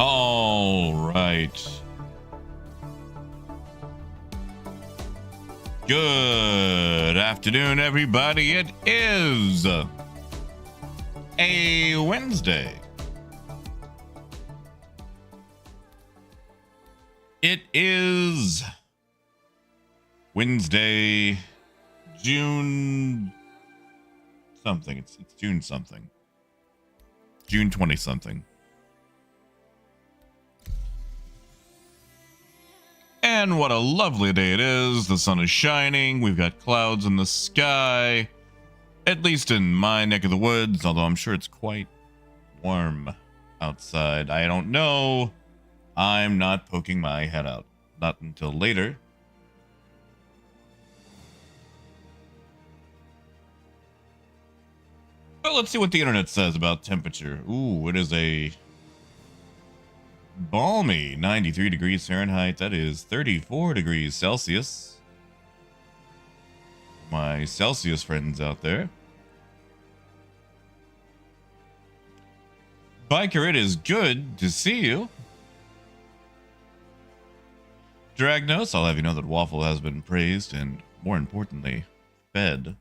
All right. Good afternoon, everybody. It is a Wednesday. It is Wednesday, June something. It's June something. June 20 something. And what a lovely day it is. The sun is shining. We've got clouds in the sky. At least in my neck of the woods, although I'm sure it's quite warm outside. I don't know. I'm not poking my head out. Not until later. Well, let's see what the internet says about temperature. Ooh, it is a balmy 93 degrees Fahrenheit. That is 34 degrees Celsius. My Celsius friends out there. Biker, it is good to see you. Dragnos, I'll have you know that Waffle has been praised and, more importantly, fed.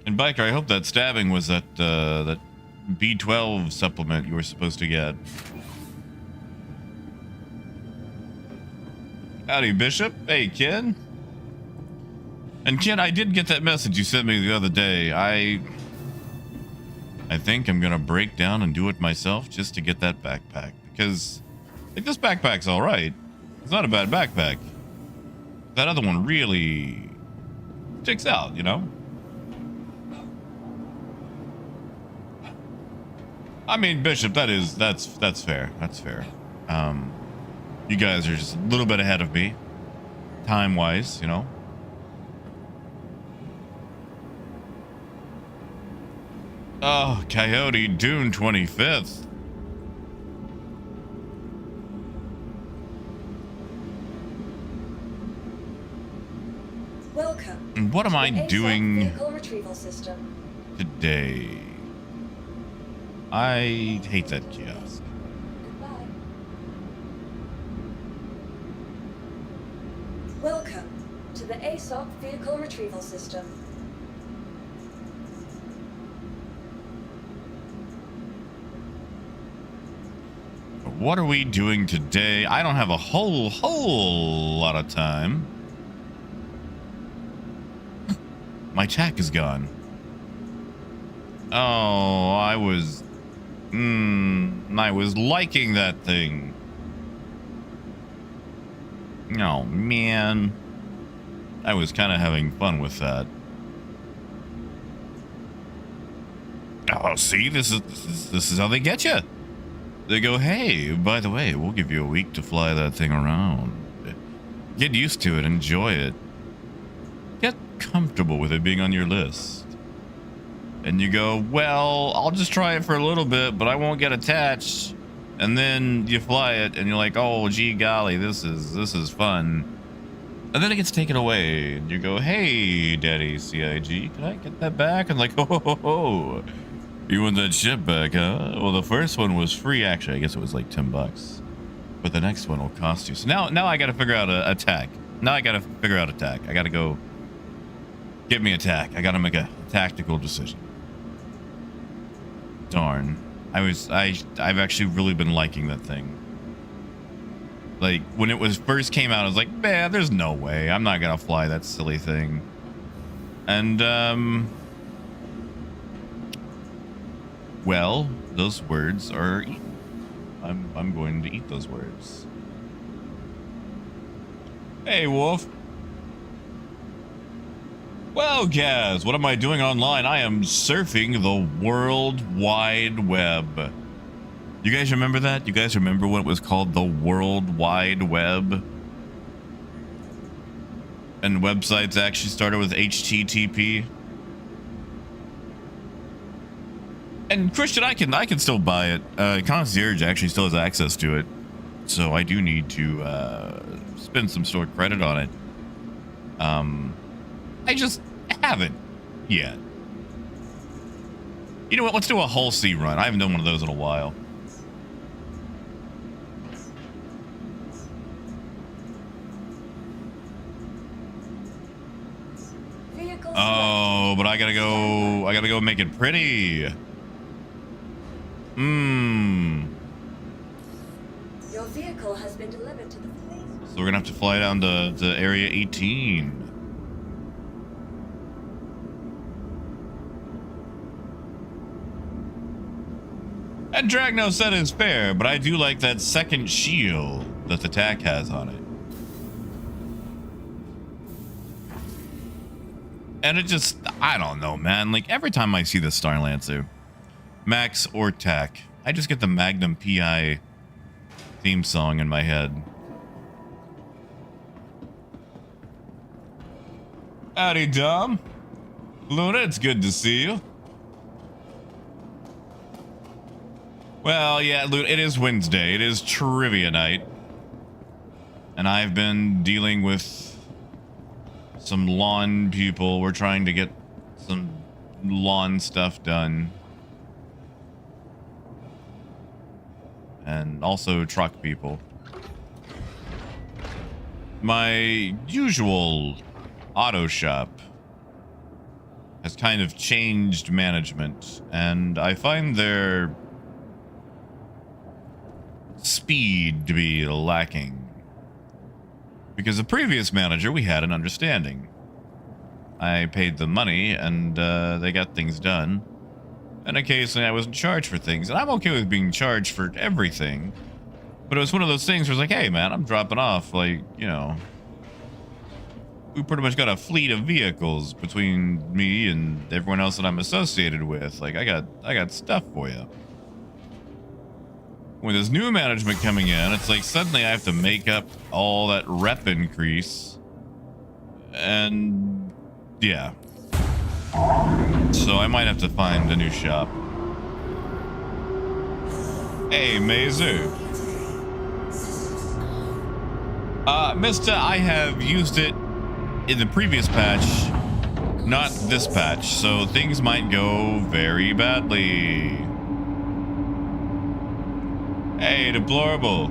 And Biker, I hope that stabbing was that B12 supplement you were supposed to get. Howdy, Bishop. Hey, Ken. And Ken, I did get that message you sent me the other day. I think I'm gonna break down and do it myself just to get that backpack, because like, this backpack's all right. It's not a bad backpack. That other one really sticks out, you know. I mean, Bishop, that's fair. That's fair. You guys are just a little bit ahead of me, time-wise, you know. Oh, Coyote, June 25th. Welcome. And what am I doing vehicle retrieval system today? I hate that kiosk. Goodbye. Welcome to the ASOC vehicle retrieval system. What are we doing today? I don't have a whole lot of time. My tack is gone. Oh, I was liking that thing. Oh man, I was kind of having fun with that. Oh, see, this is how they get you. They go, hey, by the way, we'll give you a week to fly that thing around. Get used to it, enjoy it. Get comfortable with it being on your list. And you go, well, I'll just try it for a little bit, but I won't get attached. And then you fly it, and you're like, oh, gee golly, this is fun. And then it gets taken away, and you go, hey, Daddy CIG, can I get that back? And like, oh. You want that ship back, huh? Well, the first one was free. Actually, I guess it was like $10. But the next one will cost you. So now I got to figure out a tack. Now I got to figure out a tack. I got to go get me a tack. I got to make a tactical decision. Darn. I've actually really been liking that thing. Like, when it was first came out, I was like, man, there's no way. I'm not going to fly that silly thing. And, well, those words are eaten. I'm going to eat those words. Hey, Wolf. Well, Gaz, what am I doing online? I am surfing the World Wide Web. You guys remember that? You guys remember when it was called the World Wide Web? And websites actually started with HTTP. And Christian, I can still buy it. Concierge actually still has access to it, so I do need to spend some stored credit on it. I just haven't yet. You know what? Let's do a Hull C run. I haven't done one of those in a while. Vehicles Oh, but I gotta go make it pretty. Your vehicle has been delivered to the police. So we're gonna have to fly down to area 18. And Dragno said it's fair, but I do like that second shield that the TAC has on it. And it just, I don't know, man. Like, every time I see the Starlancer, Max or TAC, I just get the Magnum PI theme song in my head. Howdy, Dom. Luna, it's good to see you. Well, yeah, Luna, it is Wednesday. It is trivia night. And I've been dealing with some lawn people. We're trying to get some lawn stuff done. And also truck people. My usual auto shop has kind of changed management, and I find their speed to be lacking. Because the previous manager, we had an understanding. I paid them money, and they got things done. And occasionally I was in charge for things, and I'm okay with being charged for everything. But it was one of those things where it's like, hey, man, I'm dropping off, like, you know. We pretty much got a fleet of vehicles between me and everyone else that I'm associated with. Like, I got stuff for you. With this new management coming in, it's like suddenly I have to make up all that rep increase. And yeah. So I might have to find a new shop. Hey, Mazu. Mister, I have used it in the previous patch, not this patch, so things might go very badly. Hey, deplorable.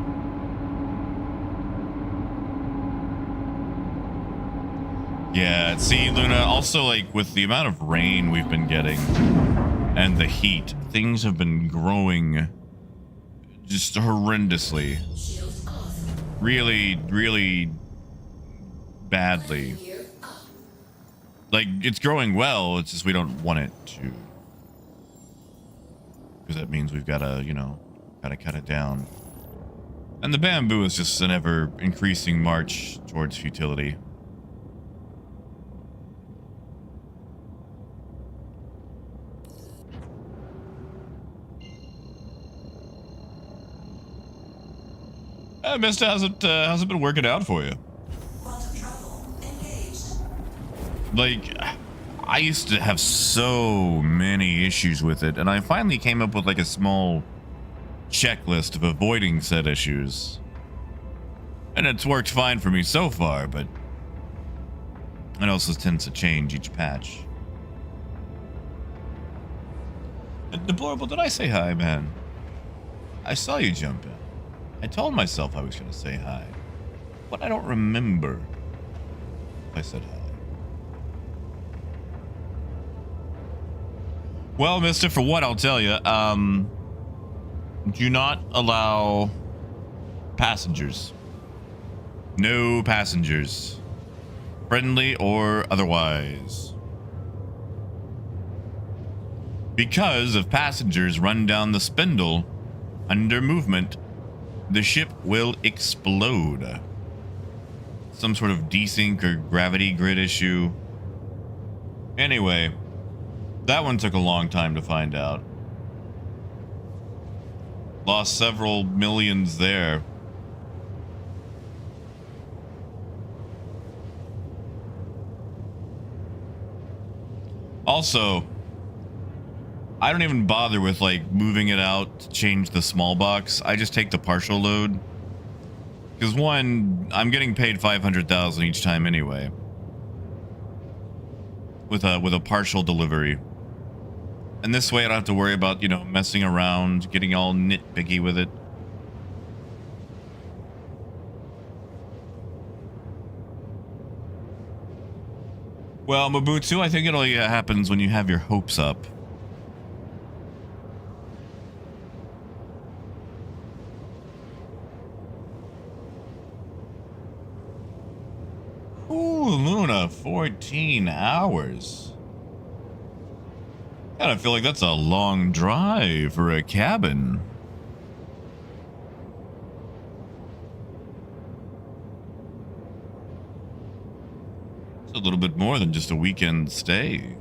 Yeah, see, Luna, also, like, with the amount of rain we've been getting and the heat, things have been growing just horrendously. Really, really badly. Like, it's growing well, it's just we don't want it to. Because that means we've got to, you know, gotta cut it down. And the bamboo is just an ever increasing march towards futility. Mister, how's it been working out for you? Like, I used to have so many issues with it, and I finally came up with like a small checklist of avoiding said issues. And it's worked fine for me so far, but it also tends to change each patch. Deplorable, did I say hi, man? I saw you jump in. I told myself I was going to say hi, but I don't remember if I said hi. Well, mister, for what I'll tell you, do not allow passengers. No passengers. Friendly or otherwise. Because if passengers run down the spindle under movement, the ship will explode. Some sort of desync or gravity grid issue. Anyway, that one took a long time to find out. Lost several millions there. Also, I don't even bother with like moving it out to change the small box. I just take the partial load. Because one, I'm getting paid 500,000 each time anyway. with a partial delivery. And this way I don't have to worry about, you know, messing around, getting all nitpicky with it. Well, Mobutu, I think it only happens when you have your hopes up. Ooh, Luna, 14 hours. God, I feel like that's a long drive for a cabin. It's a little bit more than just a weekend stay.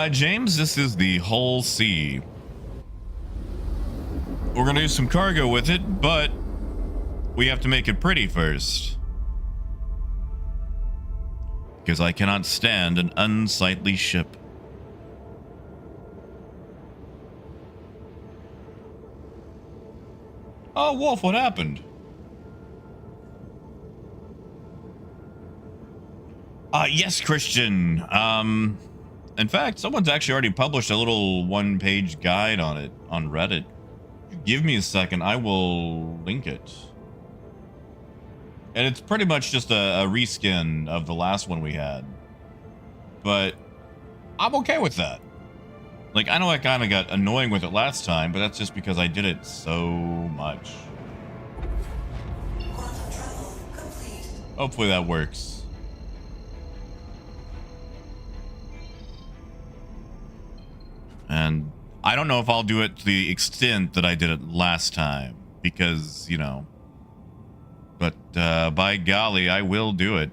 James, this is the Hull C. We're gonna do some cargo with it, but we have to make it pretty first. Because I cannot stand an unsightly ship. Oh, Wolf, what happened? Yes, Christian. In fact, someone's actually already published a little one-page guide on it on Reddit. Give me a second, I will link it. And it's pretty much just a reskin of the last one we had. But I'm okay with that. Like, I know I kind of got annoying with it last time, but that's just because I did it so much. Hopefully that works. And I don't know if I'll do it to the extent that I did it last time, because, you know, but by golly, I will do it.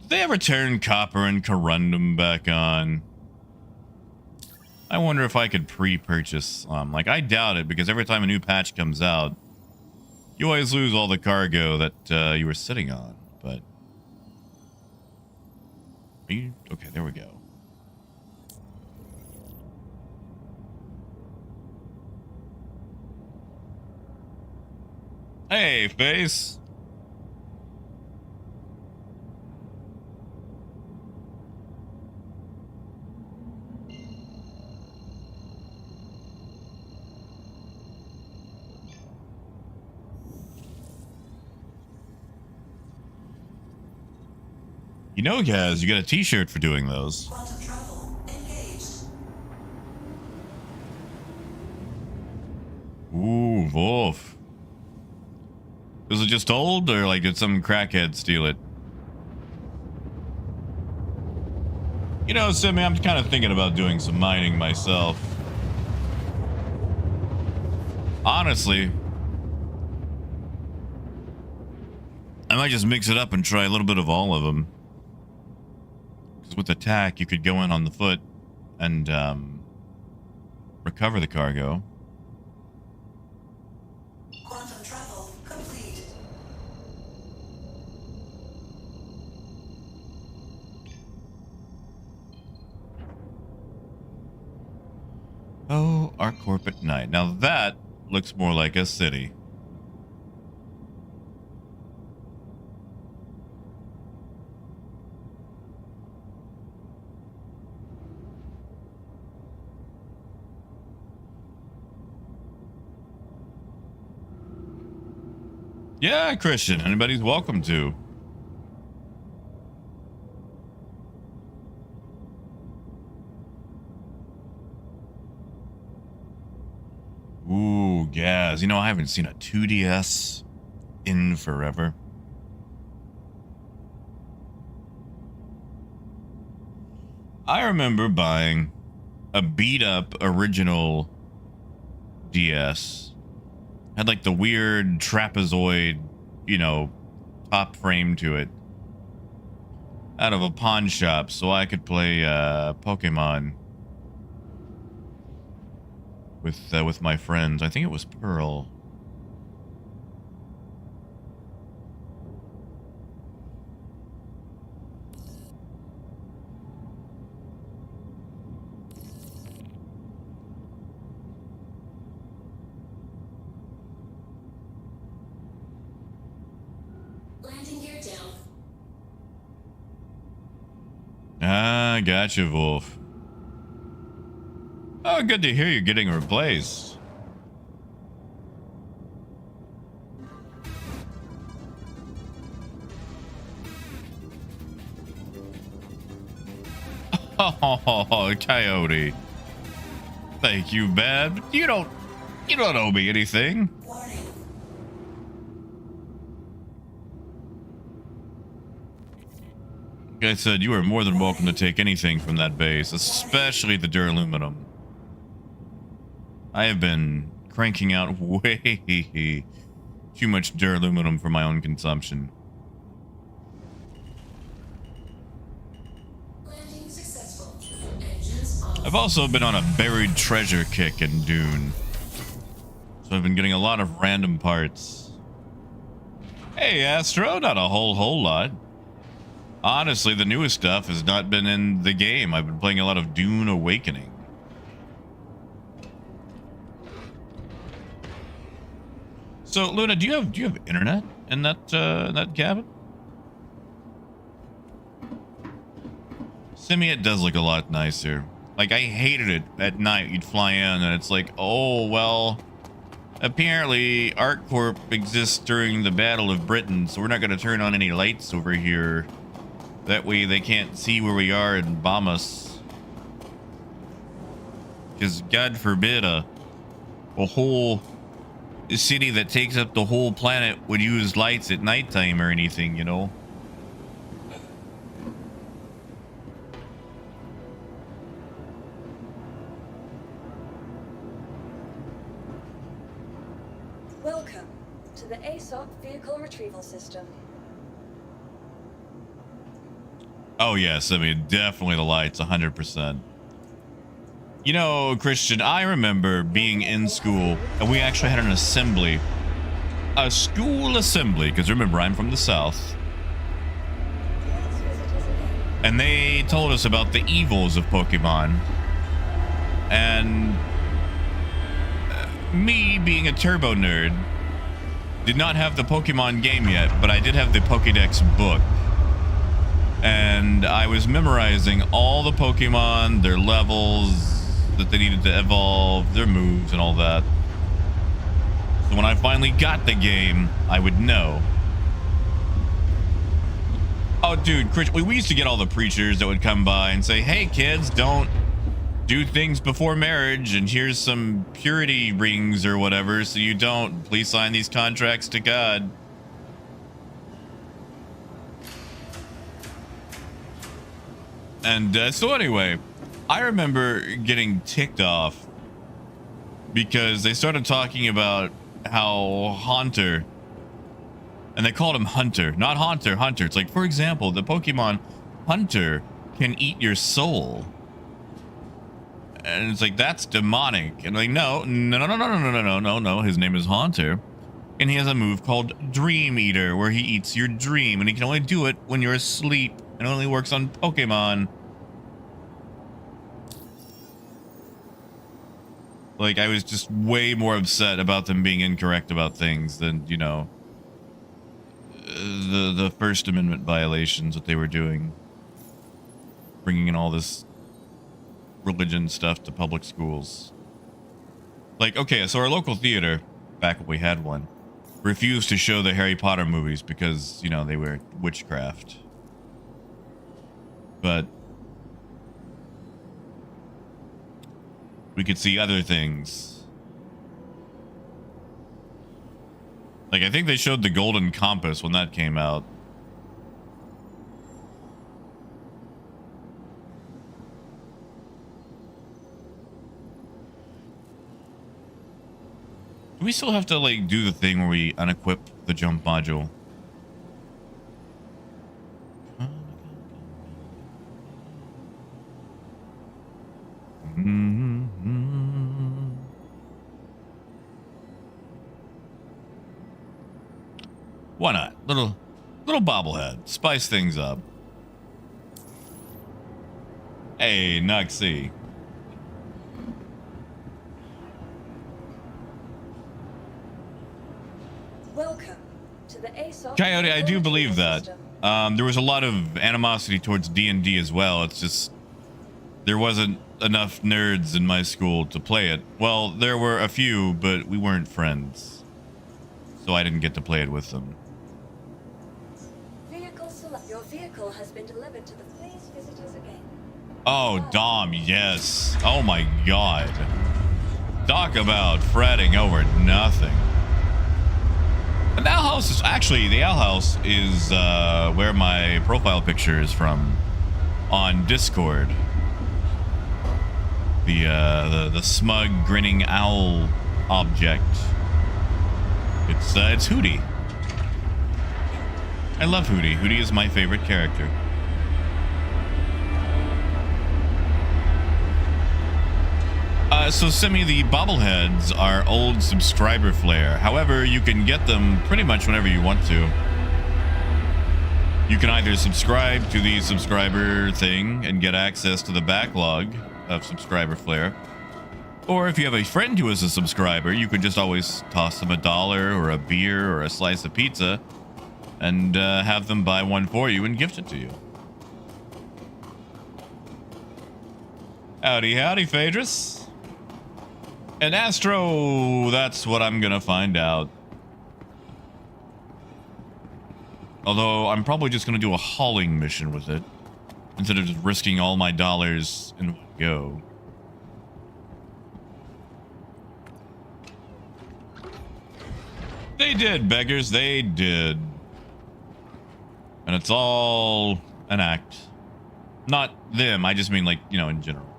Did they ever turn copper and corundum back on? I wonder if I could pre-purchase like, I doubt it, because every time a new patch comes out, you always lose all the cargo that you were sitting on. But okay, there we go. Hey, face. You know, guys, you got a t-shirt for doing those. Ooh, Wolf. Was it just old, or like did some crackhead steal it? You know, Simi, I'm kind of thinking about doing some mining myself. Honestly, I might just mix it up and try a little bit of all of them. Because with attack, you could go in on the foot and recover the cargo. Quantum travel complete. Oh, our corp at night. Now that looks more like a city. Yeah, Christian, anybody's welcome to. Ooh, Gaz. You know, I haven't seen a 2DS in forever. I remember buying a beat-up original DS. Had like the weird trapezoid, you know, top frame to it. Out of a pawn shop so I could play Pokemon with my friends. I think it was Pearl. Gotcha, Wolf. Oh, good to hear you're getting replaced. Oh, Coyote. Thank you, Bab. You don't owe me anything. Warning. Like I said, you are more than welcome to take anything from that base, especially the duraluminum. I have been cranking out way too much duraluminum for my own consumption. Landing successful. Engines off. I've also been on a buried treasure kick in Dune. So I've been getting a lot of random parts. Hey, Astro, not a whole lot. Honestly, the newest stuff has not been in the game. I've been playing a lot of Dune Awakening. So, Luna, do you have internet in that cabin? Simi, it does look a lot nicer. Like, I hated it at night. You'd fly in and it's like, oh, well, apparently ArcCorp exists during the Battle of Britain, so we're not going to turn on any lights over here. That way they can't see where we are and bomb us. Because God forbid a whole city that takes up the whole planet would use lights at nighttime or anything, you know? Welcome to the ASOC Vehicle Retrieval System. Oh yes, I mean, definitely the lights, 100%. You know, Christian, I remember being in school, and we actually had an assembly. A school assembly, because remember, I'm from the South. And they told us about the evils of Pokemon. And me, being a turbo nerd, did not have the Pokemon game yet, but I did have the Pokédex book. And I was memorizing all the Pokemon, their levels that they needed to evolve, their moves and all that. So when I finally got the game, I would know. Oh, dude, Chris, we used to get all the preachers that would come by and say, hey, kids, don't do things before marriage, and here's some purity rings or whatever, so you don't. Please sign these contracts to God. And so anyway, I remember getting ticked off because they started talking about how Haunter, and they called him Hunter, not Haunter, Hunter. It's like, for example, the Pokemon Hunter can eat your soul. And it's like, that's demonic. And like, no, his name is Haunter. And he has a move called Dream Eater, where he eats your dream, and he can only do it when you're asleep. It only works on Pokemon. Like, I was just way more upset about them being incorrect about things than, you know, the First Amendment violations that they were doing. Bringing in all this religion stuff to public schools. Like, okay, so our local theater, back when we had one, refused to show the Harry Potter movies because, you know, they were witchcraft. But we could see other things. Like, I think they showed the Golden Compass when that came out. Do we still have to, like, do the thing where we unequip the jump module? Why not? Little bobblehead. Spice things up. Hey, Nuxie. Welcome to the ASOC Coyote, I do believe that. System. There was a lot of animosity towards D&D as well. It's just, there wasn't enough nerds in my school to play it. Well, there were a few, but we weren't friends. So I didn't get to play it with them. Your vehicle has been delivered to the Please visit us again. Oh, Dom, yes. Oh my god. Talk about fretting over nothing. And the Owl House is actually, the Owl House is where my profile picture is from on Discord. The smug grinning owl object. It's Hootie. I love Hootie. Hootie is my favorite character. So Simi, the bobbleheads are old subscriber flair. However, you can get them pretty much whenever you want to. You can either subscribe to the subscriber thing and get access to the backlog of subscriber flair. Or if you have a friend who is a subscriber, you could just always toss them $1 or a beer or a slice of pizza and have them buy one for you and gift it to you. Howdy, howdy, Phaedrus. And Astro, that's what I'm gonna find out. Although I'm probably just gonna do a hauling mission with it instead of just risking all my dollars in one go. They did, beggars, they did. And it's all an act. Not them, I just mean like, you know, in general.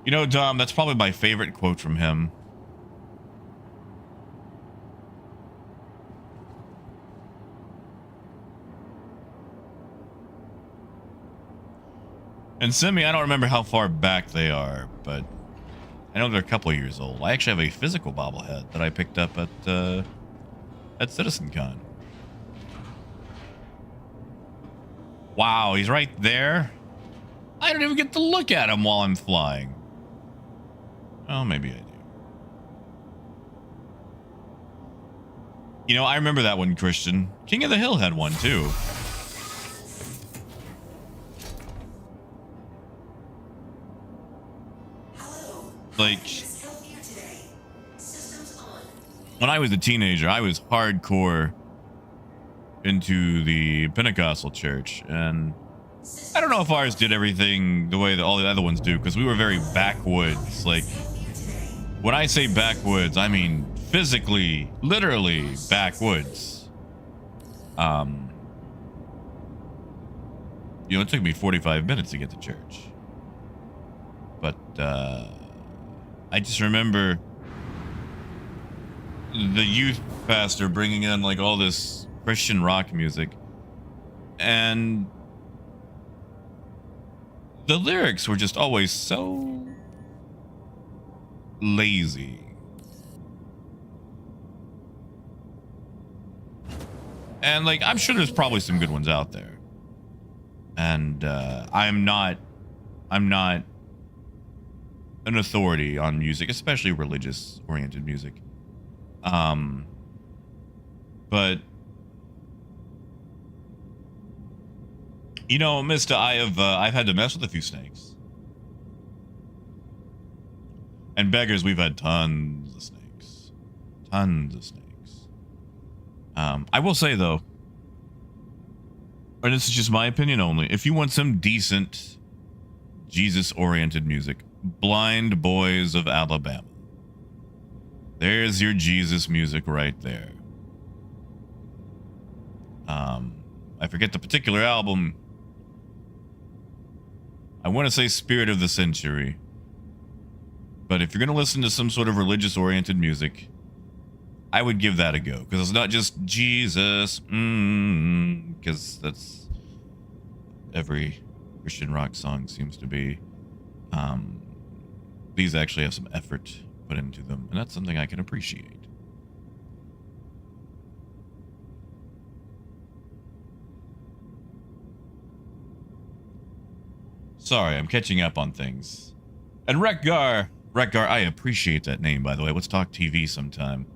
You know, Dom, that's probably my favorite quote from him. And Simi, I don't remember how far back they are, but I know they're a couple of years old. I actually have a physical bobblehead that I picked up at CitizenCon. Wow, he's right there. I don't even get to look at him while I'm flying. Oh, maybe I do. You know, I remember that one, Christian. King of the Hill had one too. Like, when I was a teenager, I was hardcore into the Pentecostal church, and I don't know if ours did everything the way that all the other ones do, because we were very backwoods. Like, when I say backwoods, I mean physically, literally backwoods. You know, it took me 45 minutes to get to church. But I just remember the youth pastor bringing in like all this Christian rock music, and the lyrics were just always so lazy. And like, I'm sure there's probably some good ones out there. And I'm not an authority on music, especially religious oriented music. But you know, Mr. I've had to mess with a few snakes. And beggars, we've had tons of snakes. Tons of snakes. I will say though, and this is just my opinion only, if you want some decent Jesus-oriented music, Blind Boys of Alabama. There's your Jesus music right there. I forget the particular album. I want to say Spirit of the Century. But if you're going to listen to some sort of religious-oriented music, I would give that a go. Because it's not just Jesus. Because that's every Christian rock song seems to be. These actually have some effort put into them. And that's something I can appreciate. Sorry, I'm catching up on things. And Rekgar, I appreciate that name, by the way. Let's talk TV sometime.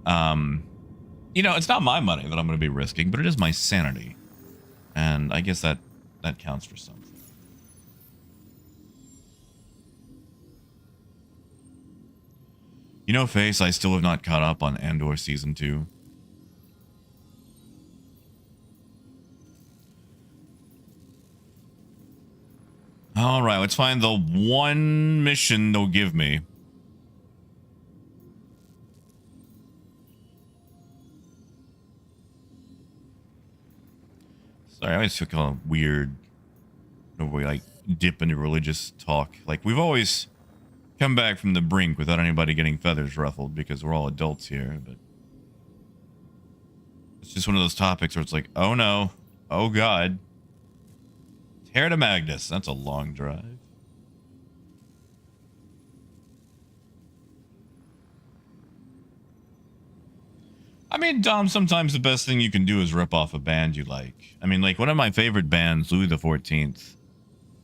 You know, it's not my money that I'm going to be risking, but it is my sanity. And I guess that counts for something. You know, Face, I still have not caught up on Andor Season 2. Alright, let's find the one mission they'll give me. Sorry, I always feel kind of weird when we, like, dip into religious talk. Like, we've always come back from the brink without anybody getting feathers ruffled because we're all adults here, but it's just one of those topics where it's like, oh no, oh god. Terra to Magnus, that's a long drive. I mean, Dom, sometimes the best thing you can do is rip off a band you like. I mean, like, one of my favorite bands, Louis the 14th,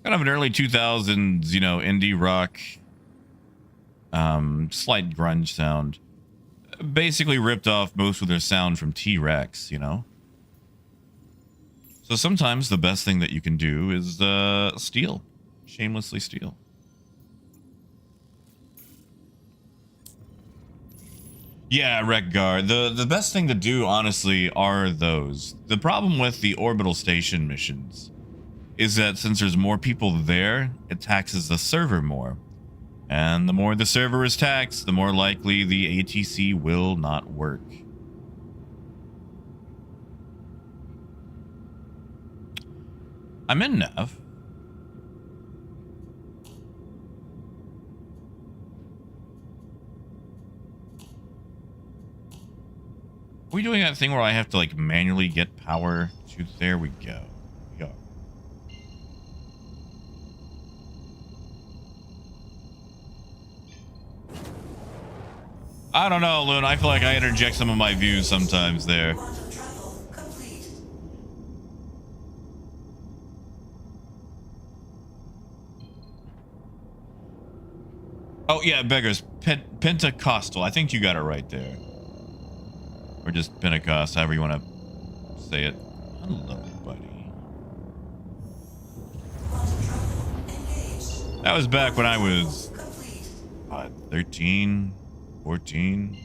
kind of an early 2000s, you know, indie rock, slight grunge sound. Basically ripped off most of their sound from T-Rex, you know? So sometimes the best thing that you can do is steal. Shamelessly steal. Yeah, Rekgar. The best thing to do, honestly, are those. The problem with the orbital station missions is that since there's more people there, it taxes the server more. And the more the server is taxed, the more likely the ATC will not work. I'm in Nav. Are we doing that thing where I have to, like, manually get power to... There we go. We are. I don't know, Loon. I feel like I interject some of my views sometimes there. Quantum travel complete. Oh, yeah, beggars. Pentecostal. I think you got it right there. Or just Pentecost, however you want to say it. Hello, buddy. Quantum travel engaged. That was back when I was, Complete. 13, 14.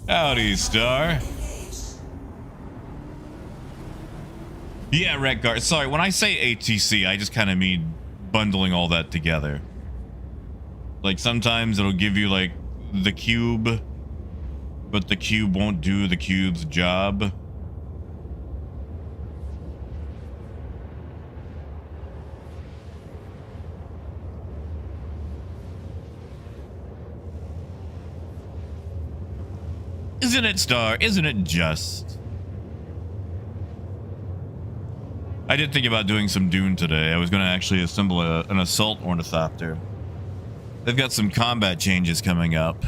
Howdy, Star. Engaged. Yeah, Redguard. Sorry, when I say ATC, I just kind of mean bundling all that together. Like, sometimes it'll give you, like, the cube, but the cube won't do the cube's job. Isn't it, Star? Isn't it just? I did think about doing some Dune today. I was going to actually assemble an assault ornithopter. They've got some combat changes coming up.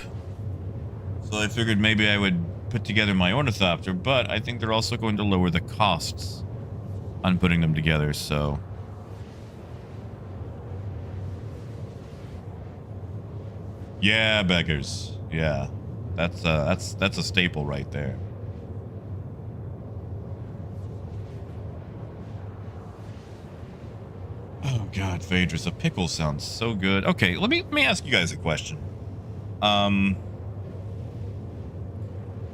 So I figured maybe I would put together my ornithopter, but I think they're also going to lower the costs on putting them together, so... Yeah, beggars. Yeah. That's a staple right there. Oh god, Phaedrus, a pickle sounds so good. Okay, let me ask you guys a question.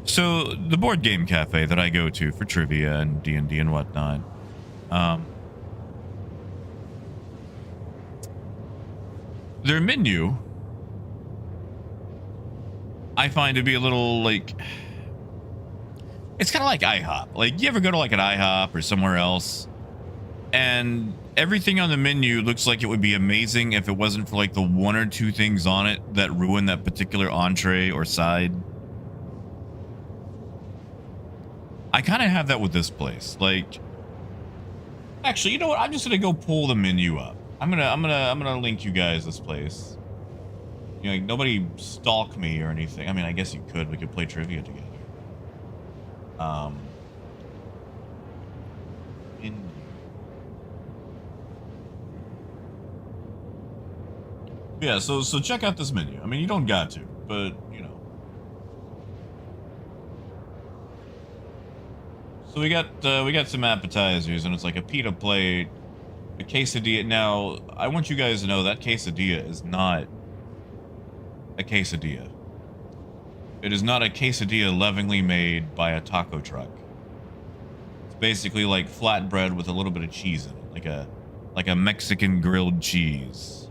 So the board game cafe that I go to for trivia and D&D and whatnot, their menu I find to be a little, like, it's kind of like IHOP. Like, you ever go to like an IHOP or somewhere else and everything on the menu looks like it would be amazing if it wasn't for like the one or two things on it that ruin that particular entree or side? I kind of have that with this place. Like, actually, you know what? I'm just gonna go pull the menu up. I'm gonna link you guys this place. You know, like, nobody stalk me or anything. I mean, I guess you could. We could play trivia together. Menu. Yeah, so check out this menu. I mean, you don't got to, but you know. So we got some appetizers, and it's like a pita plate, a A quesadilla. Now, I want you guys to know that quesadilla is not a quesadilla. It is not a quesadilla lovingly made by a taco truck. It's basically like flatbread with a little bit of cheese in it, like a Mexican grilled cheese,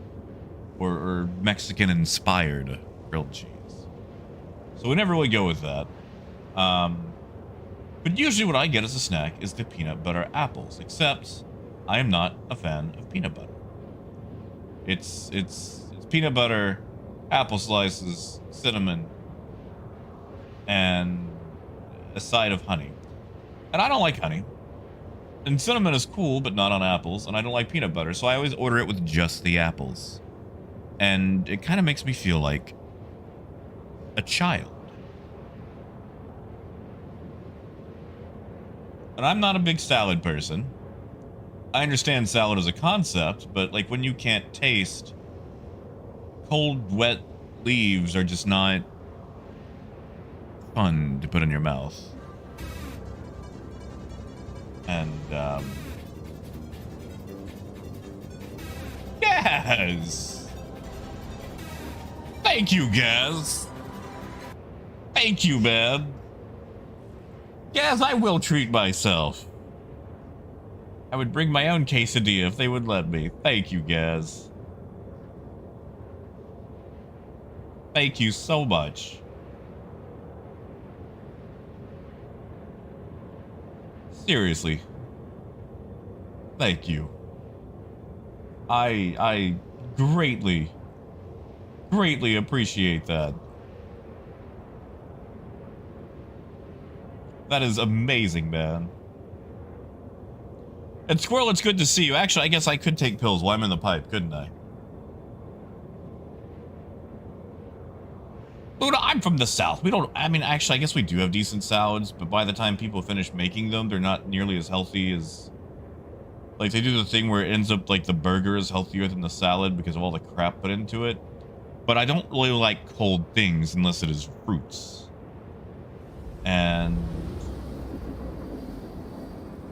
or Mexican inspired grilled cheese. So we never really go with that. But usually what I get as a snack is the peanut butter apples, except I am not a fan of peanut butter. It's peanut butter, apple slices, cinnamon, and a side of honey. And I don't like honey. And cinnamon is cool, but not on apples. And I don't like peanut butter, so I always order it with just the apples. And it kind of makes me feel like a child. And I'm not a big salad person. I understand salad as a concept, but like when you can't taste, cold, wet leaves are just not fun to put in your mouth. And, Gaz! Thank you, Gaz. Thank you, man. Gaz, I will treat myself. I would bring my own quesadilla if they would let me. Thank you, Gaz. Thank you so much. Seriously. Thank you. I greatly appreciate that. That is amazing, man. And Squirrel, it's good to see you. Actually, I guess I could take pills while I'm in the pipe, couldn't I? Luna, I'm from the South. We don't, I mean, actually, I guess we do have decent salads, but by the time people finish making them, they're not nearly as healthy as... Like, they do the thing where it ends up, like, the burger is healthier than the salad because of all the crap put into it. But I don't really like cold things unless it is fruits. And...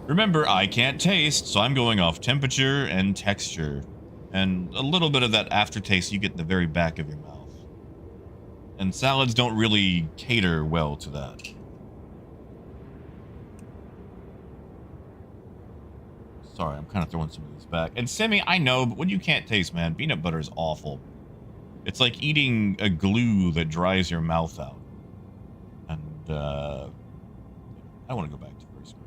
remember, I can't taste, so I'm going off temperature and texture. And a little bit of that aftertaste you get in the very back of your mouth. And salads don't really cater well to that. Sorry, I'm kind of throwing some of this back. And Simi, I know, but when you can't taste, man, peanut butter is awful. It's like eating a glue that dries your mouth out. And, I want to go back to first screen.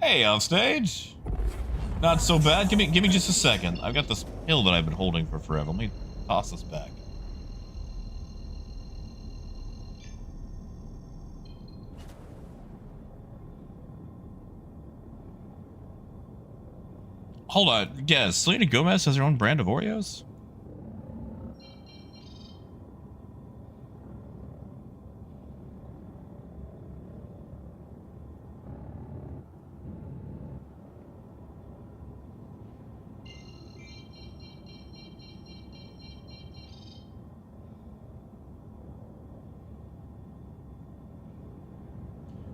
Hey, off stage. Not so bad. Give me just a second. I've got this pill that I've been holding for forever. Let me toss this back. Hold on. Yeah, Selena Gomez has her own brand of Oreos?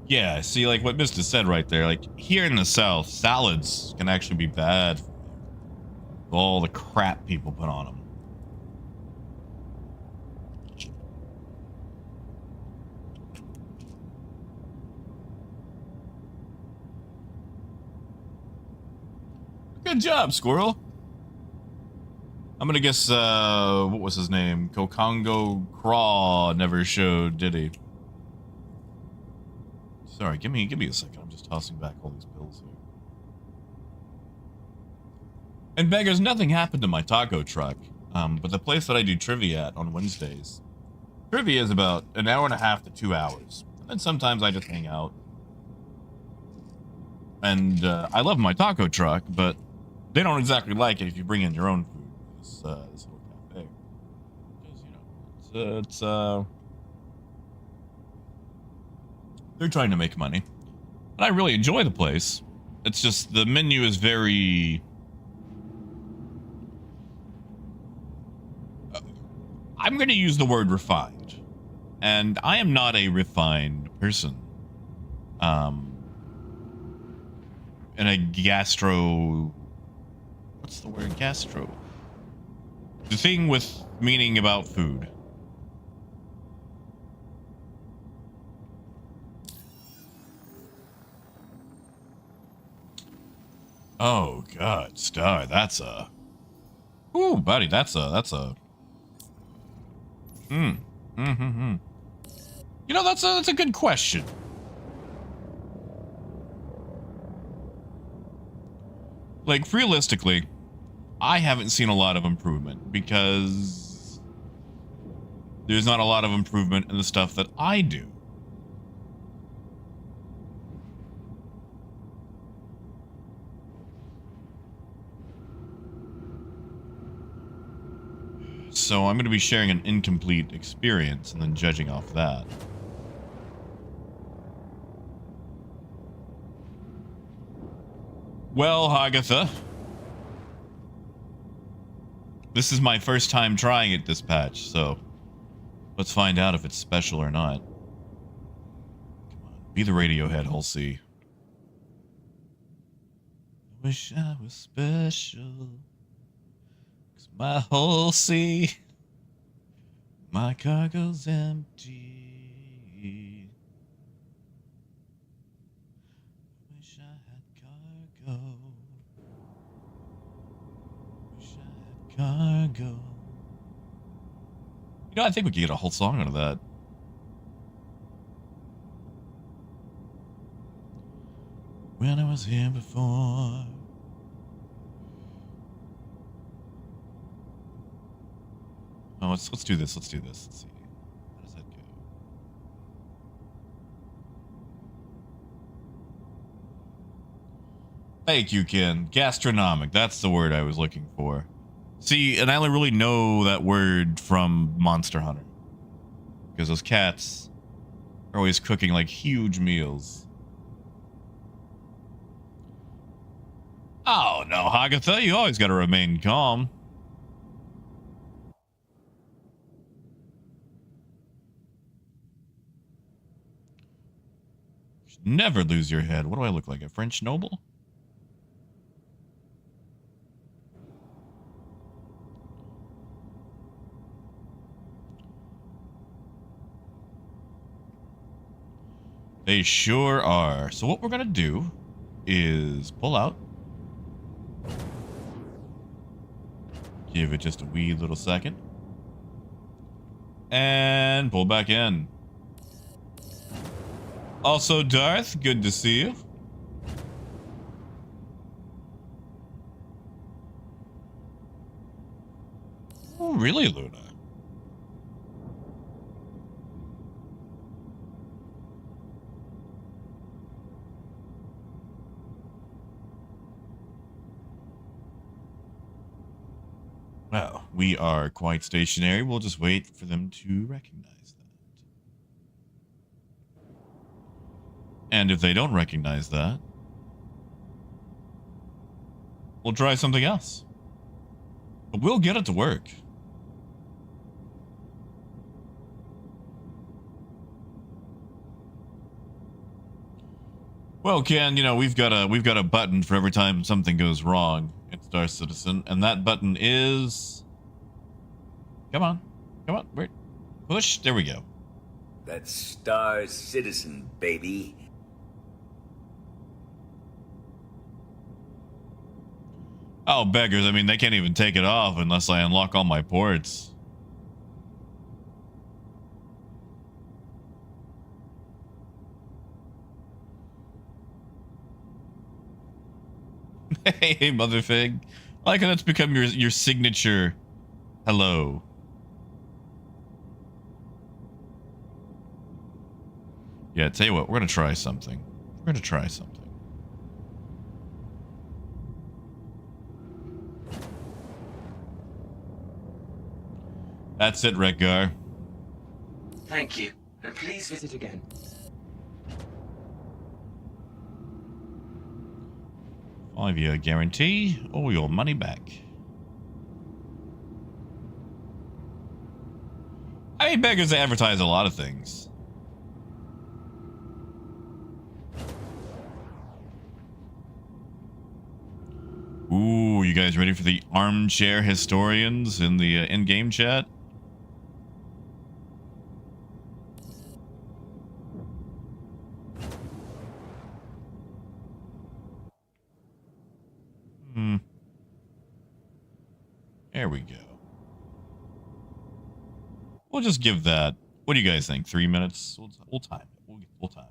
Yeah, see, like what Mista said right there, like here in the South, salads can actually be bad for you. All the crap people put on them. Good job, Squirrel. I'm gonna guess, what was his name? Kokongo Craw never showed, did he? Sorry, give me a second. I'm just tossing back all these pills here. And beggars, nothing happened to my taco truck. But the place that I do trivia at on Wednesdays, trivia is about an hour and a half to 2 hours. And then sometimes I just hang out. And I love my taco truck, but they don't exactly like it if you bring in your own food. This little cafe, because you know it's they're trying to make money. And I really enjoy the place. It's just the menu is very... I'm going to use the word refined. And I am not a refined person. And in a gastro. What's the word? Gastro. The thing with meaning about food. Oh God, Star, that's a. Ooh, buddy, that's a. You know, that's a good question. Like, realistically, I haven't seen a lot of improvement because there's not a lot of improvement in the stuff that I do. So I'm going to be sharing an incomplete experience and then judging off that. Well, Hagatha, this is my first time trying it this patch, so let's find out if it's special or not. Come on, be the Radiohead, Halsey. I wish I was special. My whole sea, my cargo's empty. Wish I had cargo. Wish I had cargo. You know, I think we could get a whole song out of that. When I was here before. Oh, let's do this. Let's do this. Let's see. How does that go? Thank you, Ken. Gastronomic. That's the word I was looking for. See, and I only really know that word from Monster Hunter. Because those cats are always cooking like huge meals. Oh, no, Hagatha. You always got to remain calm. Never lose your head. What do I look like? A French noble? They sure are. So what we're going to do is pull out. Give it just a wee little second. And pull back in. Also, Darth, good to see you. Oh, really, Luna? Well, we are quite stationary. We'll just wait for them to recognize that. And if they don't recognize that, we'll try something else. But we'll get it to work. Well, Ken, you know, we've got a button for every time something goes wrong in Star Citizen, and that button is Come on. Wait. Push. There we go. That's Star Citizen, baby. Oh, beggars. I mean, they can't even take it off unless I unlock all my ports. Hey, Motherfig. I like how that's become your signature hello. Yeah, tell you what, we're going to try something. That's it, Redgar. Thank you, and please visit again. Five-year guarantee, all your money back. I mean, beggars, they advertise a lot of things. you guys ready for the armchair historians in the in-game chat? There we go. We'll just give that. What do you guys think? 3 minutes? We'll time it. We'll time it.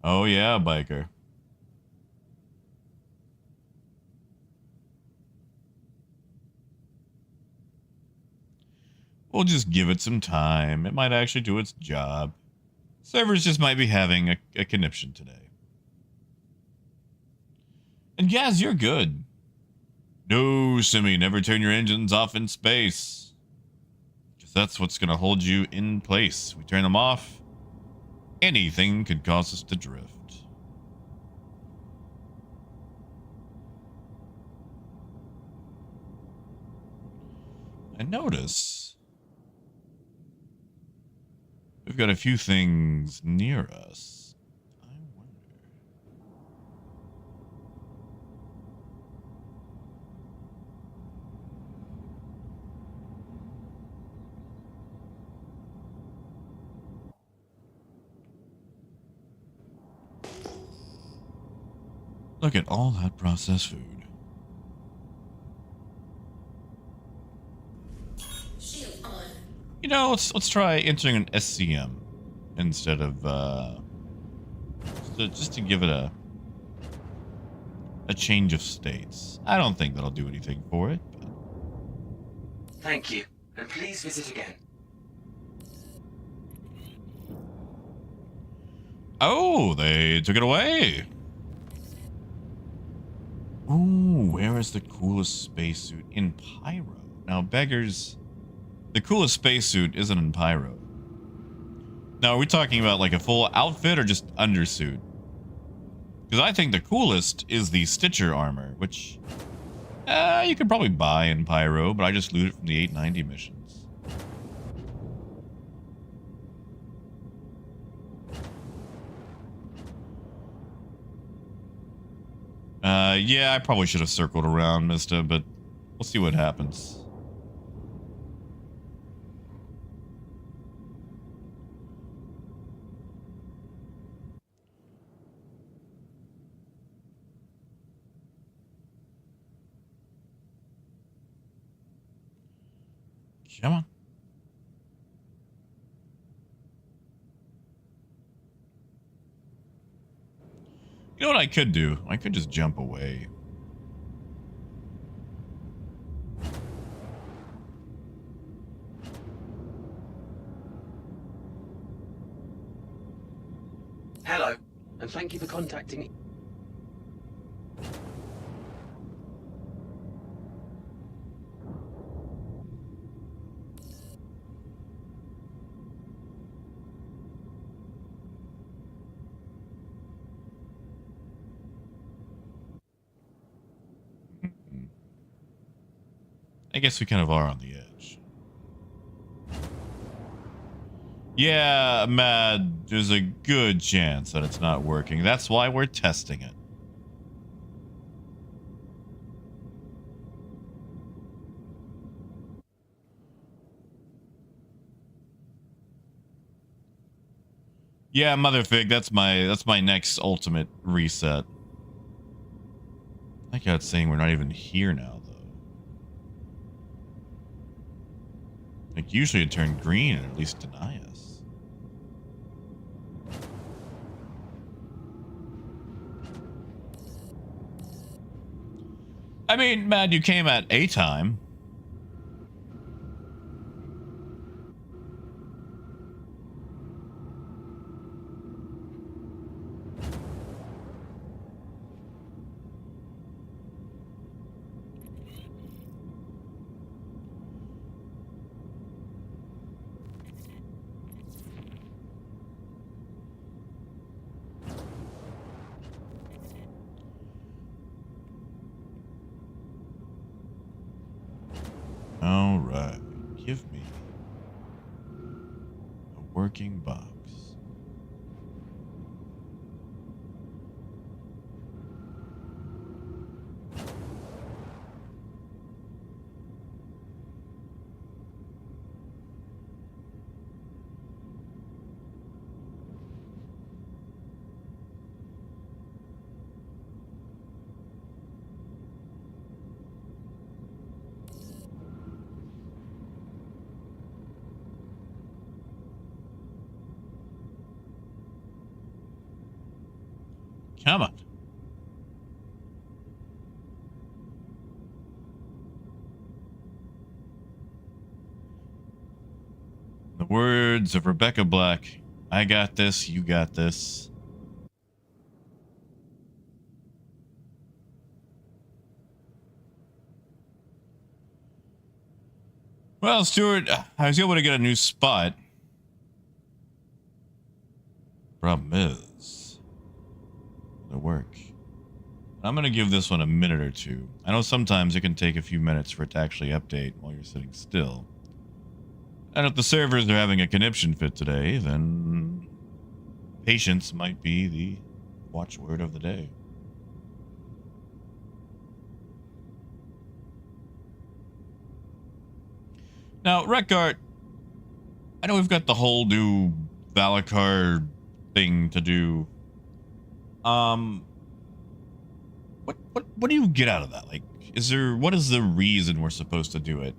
Oh yeah, biker. We'll just give it some time. It might actually do its job. Servers just might be having a conniption today. And Gaz, you're good. No, Simi, never turn your engines off in space. Because that's what's going to hold you in place. We turn them off, anything could cause us to drift. I notice we've got a few things near us. I wonder. Look at all that processed food. Shield on. You know, let's try entering an SCM instead of just to give it a change of states. I don't think that'll do anything for it. But... Thank you, and please visit again. Oh, they took it away. Ooh, where is the coolest spacesuit? In Pyro. Now, beggars, the coolest spacesuit isn't in Pyro. Now, are we talking about like a full outfit or just undersuit? Because I think the coolest is the Stitcher armor, which you could probably buy in Pyro, but I just looted from the 890 missions. Yeah, I probably should have circled around, Mista, but we'll see what happens. Come on. You know what I could do? I could just jump away. Hello, and thank you for contacting. I guess we kind of are on the edge. Yeah, Mad, there's a good chance that it's not working. That's why we're testing it. Yeah, Motherfig, that's my next ultimate reset. I got saying we're not even here now, though. Like, usually it turned green and at least deny us. I mean, Mad, you came at a time. All right, give me a working box. Come on. The words of Rebecca Black. I got this, you got this. Well, Stuart, I was able to get a new spot. Problem is, the work. I'm going to give this one a minute or two. I know sometimes it can take a few minutes for it to actually update while you're sitting still. And if the servers are having a conniption fit today, then patience might be the watchword of the day. Now, Rekart, I know we've got the whole new Valakar thing to do. What do you get out of that? Like, what is the reason we're supposed to do it?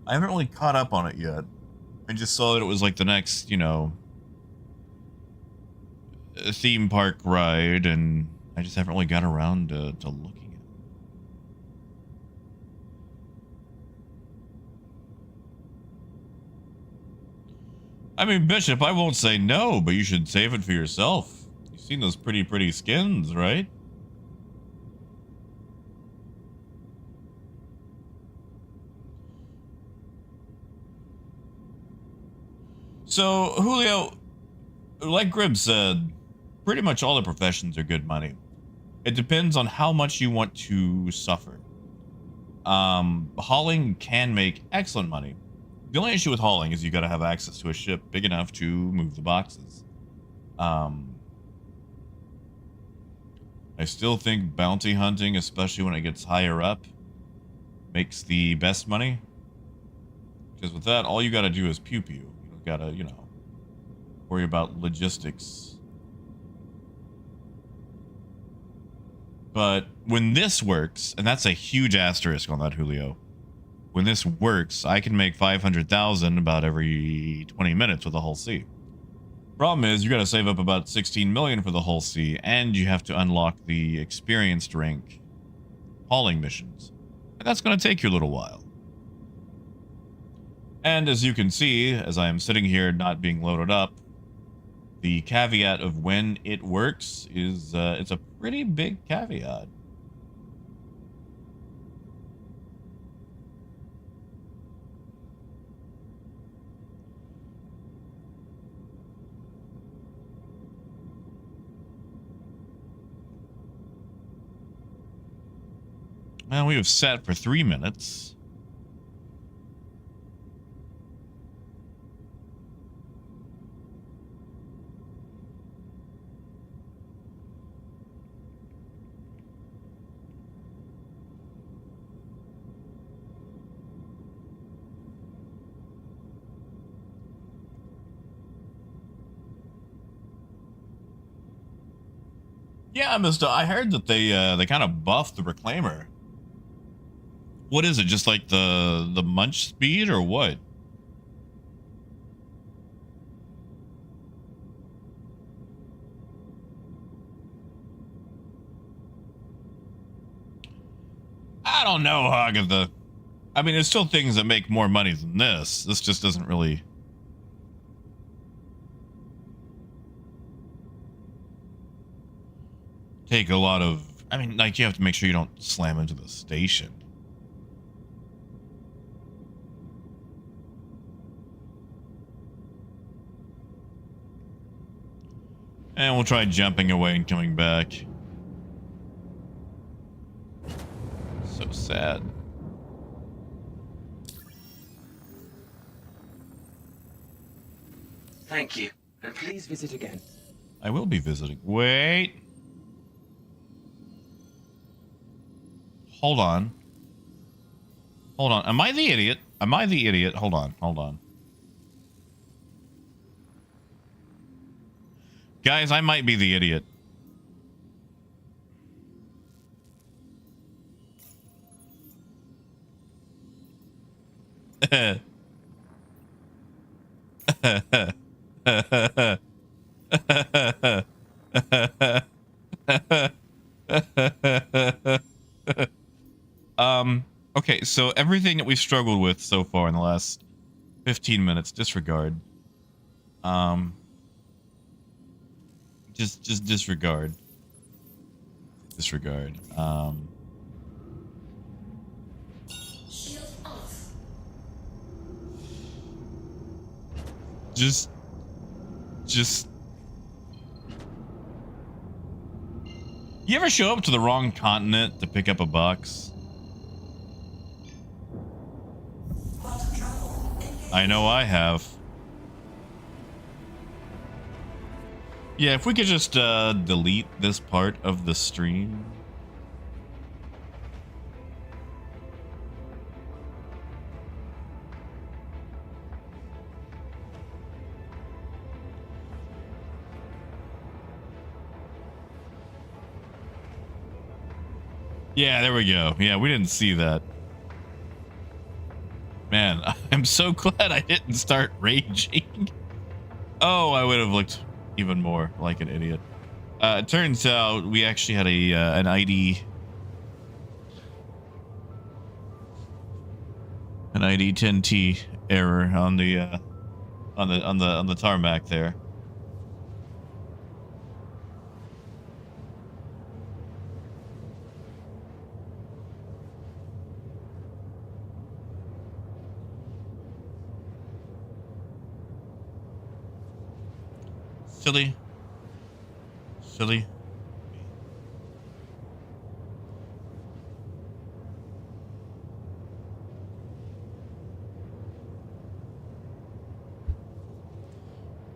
I haven't really caught up on it yet. I just saw that it was like the next, theme park ride, and I just haven't really got around to looking at it. I mean, Bishop, I won't say no, but you should save it for yourself. You've seen those pretty skins, right? So, Julio, like Grib said, pretty much all the professions are good money. It depends on how much you want to suffer. Hauling can make excellent money. The only issue with hauling is you got to have access to a ship big enough to move the boxes. I still think bounty hunting, especially when it gets higher up, makes the best money. Because with that, all you got to do is pew pew. You don't got to, worry about logistics. But when this works, and that's a huge asterisk on that, Julio. When this works, I can make 500,000 about every 20 minutes with the Hull C. Problem is, you got to save up about 16 million for the Hull C, and you have to unlock the experienced rank hauling missions. And that's going to take you a little while. And as you can see, as I am sitting here not being loaded up, the caveat of when it works is it's a pretty big caveat. Well, we have sat for 3 minutes. Yeah, I heard that they kind of buffed the Reclaimer. What is it? Just like the munch speed or what? I don't know, Hagatha. I mean, there's still things that make more money than this. This just doesn't really take a lot of... I mean, like, you have to make sure you don't slam into the station. And we'll try jumping away and coming back. So sad. Thank you, and please visit again. I will be visiting. Wait. Hold on. Hold on. Am I the idiot? Am I the idiot? Hold on. Hold on. Guys, I might be the idiot. Okay, so everything that we've struggled with so far in the last 15 minutes, disregard. Just disregard. Disregard. Shield off. Just. You ever show up to the wrong continent to pick up a box? Quantum travel. Engage. I know I have. Yeah, if we could just delete this part of the stream. Yeah, there we go. Yeah, we didn't see that. Man, I'm so glad I didn't start raging. Oh, I would have looked even more like an idiot. It turns out we actually had an ID 10T error on the tarmac there. Silly.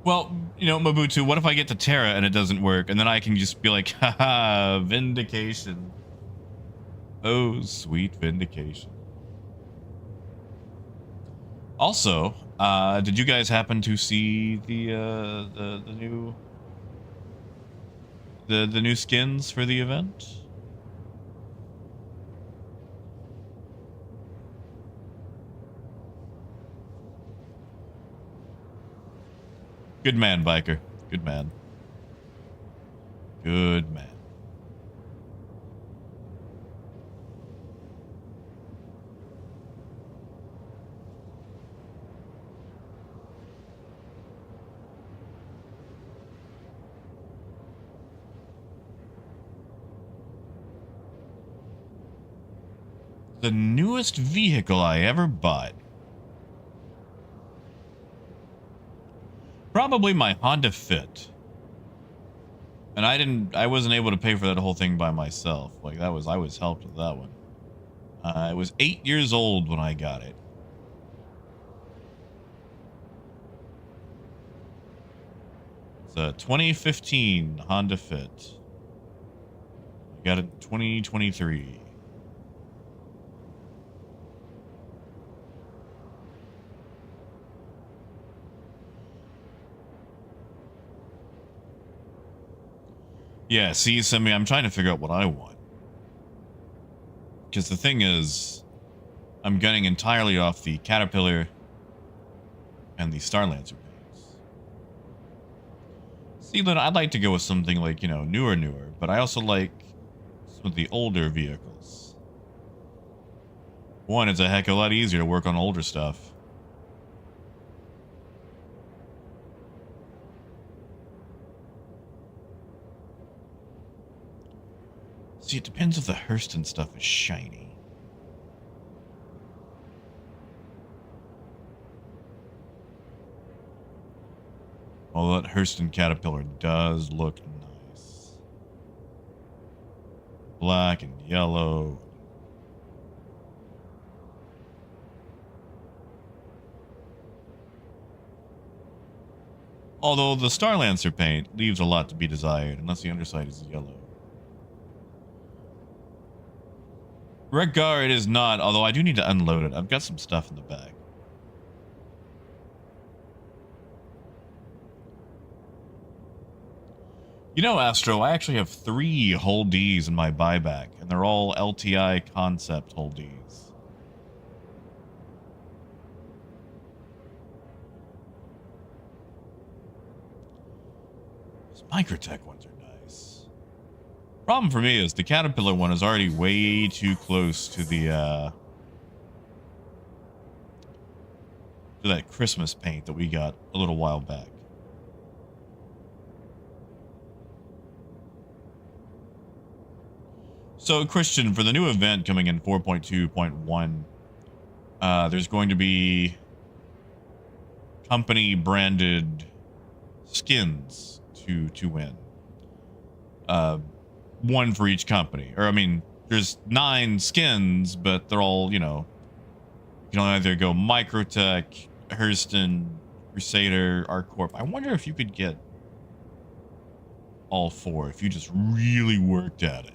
Well, you know, Mobutu, what if I get to Terra and it doesn't work, and then I can just be like, haha, vindication. Oh, sweet vindication. Also, did you guys happen to see the new skins for the event? Good man, biker. Good man. Good man. The newest vehicle I ever bought. Probably my Honda Fit. And I wasn't able to pay for that whole thing by myself. Like I was helped with that one. I was 8 years old when I got it. It's a 2015 Honda Fit. I got it in 2023. Yeah, see, Simi, I'm trying to figure out what I want. Because the thing is, I'm getting entirely off the Caterpillar and the Starlancer paints. See, Lynn, I'd like to go with something like, you know, newer, but I also like some of the older vehicles. One, it's a heck of a lot easier to work on older stuff. See, it depends if the Hurston stuff is shiny. Although that Hurston Caterpillar does look nice. Black and yellow. Although the Starlancer paint leaves a lot to be desired, unless the underside is yellow. Regard is not, although I do need to unload it. I've got some stuff in the bag. You know, Astro, I actually have 3 whole Ds in my buyback, and they're all LTI concept whole Ds. Those Microtech ones are nice. Problem for me is the Caterpillar one is already way too close to the to that Christmas paint that we got a little while back. So, Christian, for the new event coming in 4.2.1, there's going to be company branded skins to win. One for each company. Or, I mean, there's 9 skins, but they're all, you know, you can either go Microtech, Hurston, Crusader, ArcCorp. I wonder if you could get all 4 if you just really worked at it.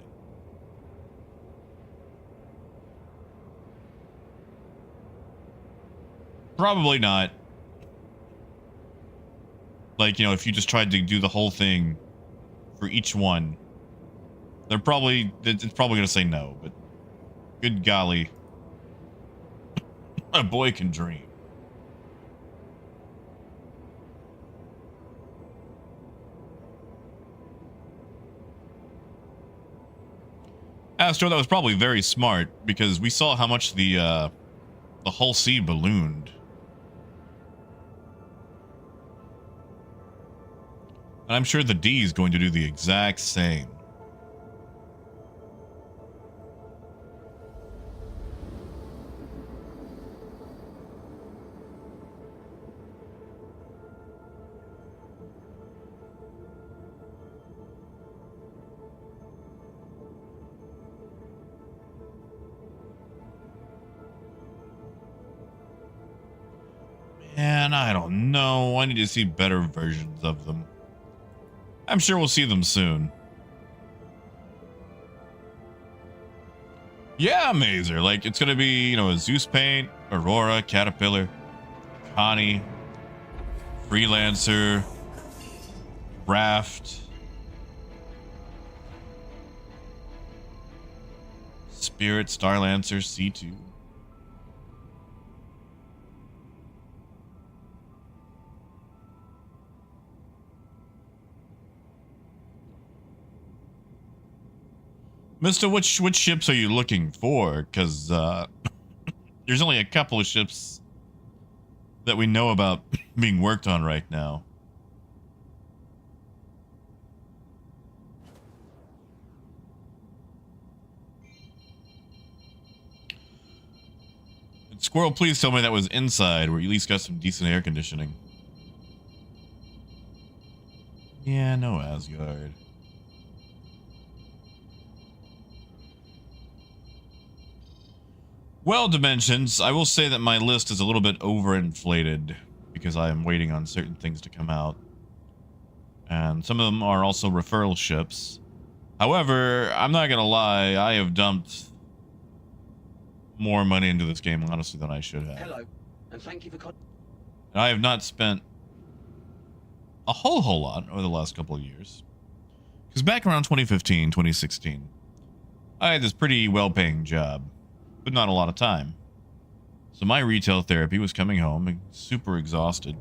Probably not. Like, you know, if you just tried to do the whole thing for each one, it's probably going to say no, but good golly, a boy can dream. Astro, that was probably very smart because we saw how much the Hull C ballooned. And I'm sure the D is going to do the exact same. Man, I don't know. I need to see better versions of them. I'm sure we'll see them soon. Yeah, Mazer. Like, it's going to be, you know, a Zeus Paint, Aurora, Caterpillar, Connie, Freelancer, Raft, Spirit, Starlancer, C2. Mister, which ships are you looking for? Because there's only a couple of ships that we know about being worked on right now. And Squirrel, please tell me that was inside, where you at least got some decent air conditioning. Yeah, no Asgard. Well, Dimensions, I will say that my list is a little bit overinflated because I am waiting on certain things to come out. And some of them are also referral ships. However, I'm not going to lie, I have dumped more money into this game, honestly, than I should have. Hello, and thank you for... And I have not spent a whole lot over the last couple of years. Because back around 2015, 2016, I had this pretty well-paying job. But not a lot of time. So my retail therapy was coming home super exhausted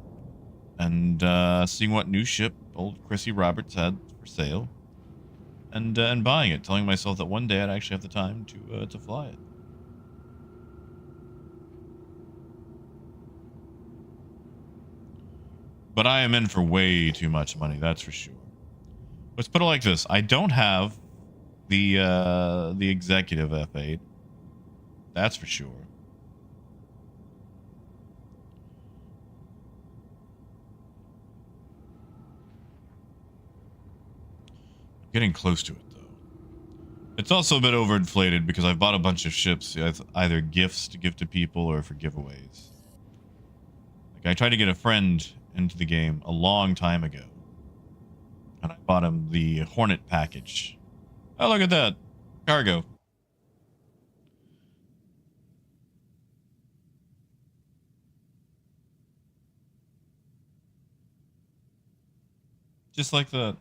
and seeing what new ship old Chrissy Roberts had for sale and buying it, telling myself that one day I'd actually have the time to fly it. But I am in for way too much money, that's for sure. Let's put it like this. I don't have the executive F8. That's for sure. Getting close to it, though. It's also a bit overinflated because I've bought a bunch of ships, either gifts to give to people or for giveaways. Like, I tried to get a friend into the game a long time ago. And I bought him the Hornet package. Oh, look at that. Cargo. Just like that.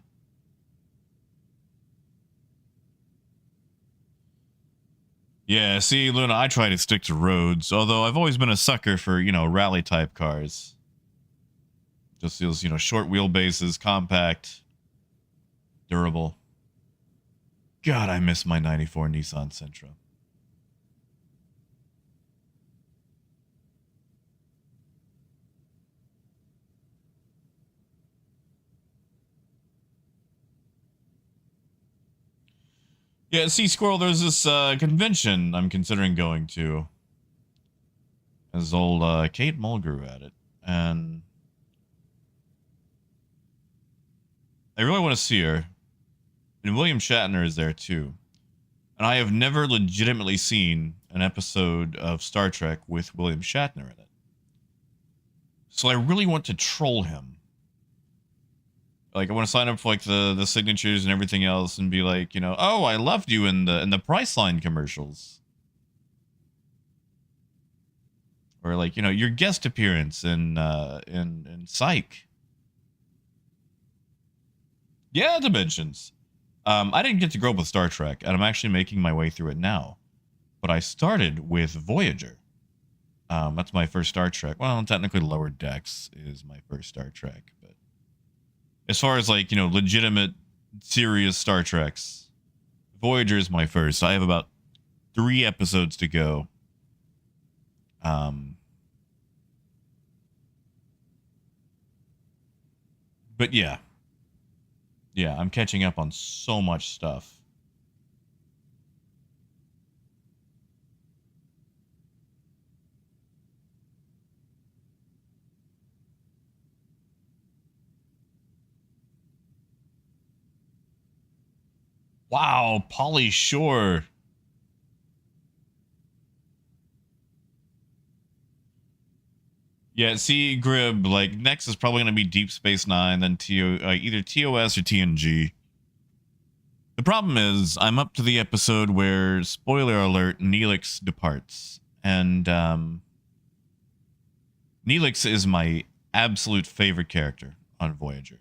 Yeah, see, Luna, I try to stick to roads, although I've always been a sucker for, you know, rally-type cars. Just feels, you know, short wheelbases, compact, durable. God, I miss my 94 Nissan Sentra. Yeah, see, Squirrel, there's this convention I'm considering going to. As old Kate Mulgrew at it. And I really want to see her. And William Shatner is there too. And I have never legitimately seen an episode of Star Trek with William Shatner in it. So I really want to troll him. Like, I want to sign up for like the signatures and everything else and be like, you know, oh, I loved you in the Priceline commercials. Or like, you know, your guest appearance in Psych. Yeah, Dimensions. I didn't get to grow up with Star Trek, and I'm actually making my way through it now. But I started with Voyager. That's my first Star Trek. Well, technically Lower Decks is my first Star Trek. But as far as like, you know, legitimate, serious Star Treks, Voyager is my first. I have about 3 episodes to go. But yeah. Yeah, I'm catching up on so much stuff. Wow, Pauly Shore. Yeah, see, Grib, like, next is probably going to be Deep Space Nine, then either TOS or TNG. The problem is, I'm up to the episode where, spoiler alert, Neelix departs. And, Neelix is my absolute favorite character on Voyager.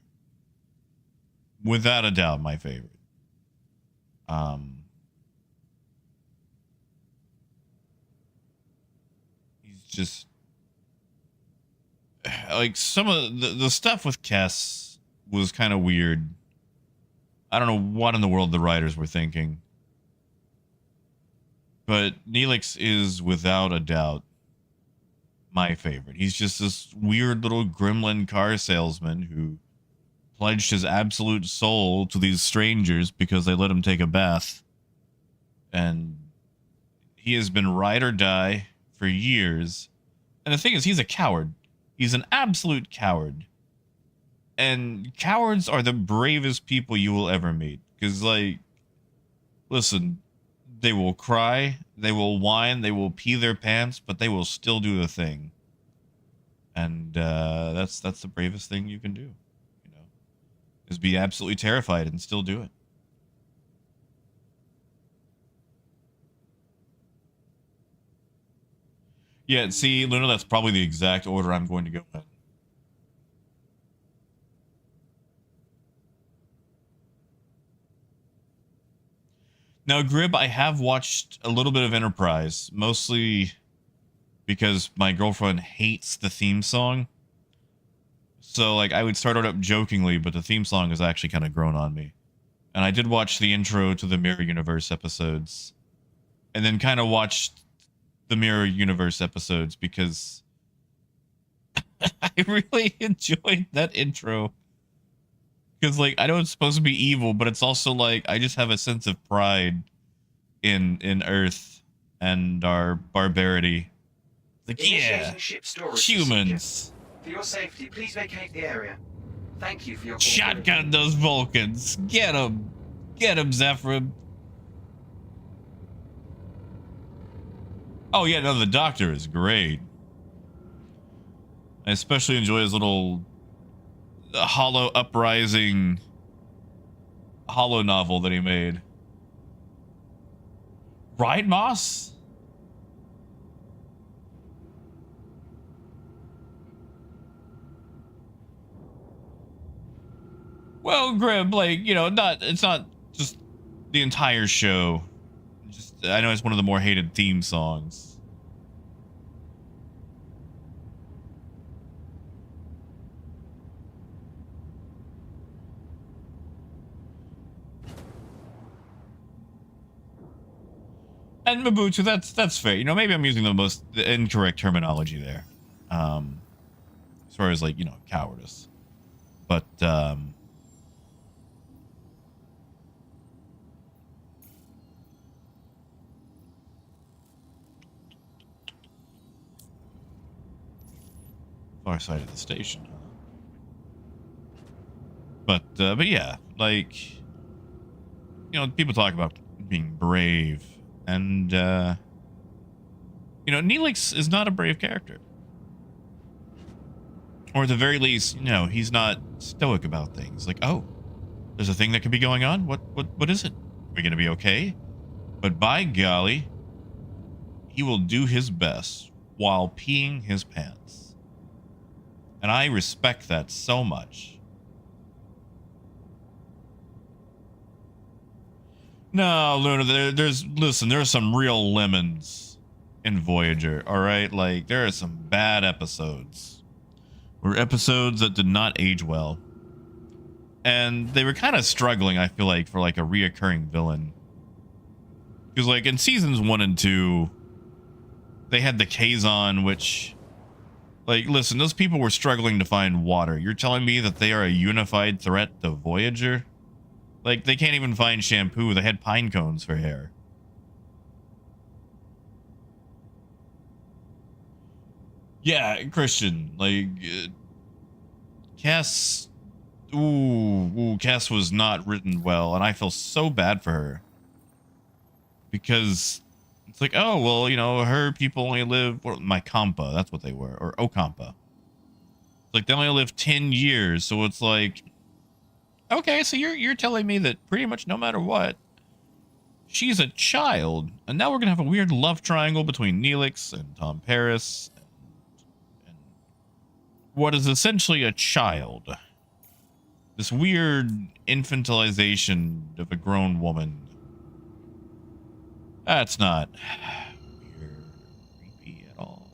Without a doubt, my favorite. He's just... like, some of the stuff with Kess was kind of weird. I don't know what in the world the writers were thinking. But Neelix is, without a doubt, my favorite. He's just this weird little gremlin car salesman who pledged his absolute soul to these strangers because they let him take a bath. And he has been ride or die for years. And the thing is, he's a coward. He's an absolute coward. And cowards are the bravest people you will ever meet. Because, like, listen, they will cry, they will whine, they will pee their pants, but they will still do the thing. And that's the bravest thing you can do, you know, is be absolutely terrified and still do it. Yeah, see, Luna, that's probably the exact order I'm going to go in. Now, Grib, I have watched a little bit of Enterprise, mostly because my girlfriend hates the theme song. So, like, I would start it up jokingly, but the theme song has actually kind of grown on me. And I did watch the intro to the Mirror Universe episodes. And then kind of watched the Mirror Universe episodes because I really enjoyed that intro. Because, like, I know it's supposed to be evil, but it's also, like, I just have a sense of pride in Earth and our barbarity. Like, yeah, Initiating ship storage humans. procedure. For your safety, please vacate the area. Thank you for your Shotgun those Vulcans. Get them. Get them, Zephyr. Oh, yeah, no, the Doctor is great. I especially enjoy his little hollow uprising hollow novel that he made. Right, Moss? Well, Grib, like, you know, it's not just the entire show. Just, I know it's one of the more hated theme songs. And Mabutu, that's fair. You know, maybe I'm using the incorrect terminology there. As far as, like, you know, cowardice. But Far side of the station, huh? But yeah, like, you know, people talk about being brave, and you know, Neelix is not a brave character, or at the very least, you know, he's not stoic about things. Like, oh, there's a thing that could be going on. What is it? Are we gonna be okay? But by golly, he will do his best while peeing his pants, and I respect that so much. No, Luna, listen, there are some real lemons in Voyager, all right? Like, there are some bad episodes. Or episodes that did not age well. And they were kind of struggling, I feel like, for like a reoccurring villain. Because like in seasons 1 and 2, they had the Kazon, which, like, listen, those people were struggling to find water. You're telling me that they are a unified threat to Voyager? Like, they can't even find shampoo. They had pine cones for hair. Yeah, Christian, like, Cass... Cass was not written well, and I feel so bad for her. Because it's like, oh, well, you know, her people only live... my Compa, that's what they were. Or Ocampa. It's like, they only live 10 years, so it's like... Okay, so you're telling me that pretty much no matter what, she's a child, and now we're gonna have a weird love triangle between Neelix and Tom Paris, and what is essentially a child. This weird infantilization of a grown woman. That's not weird, creepy at all.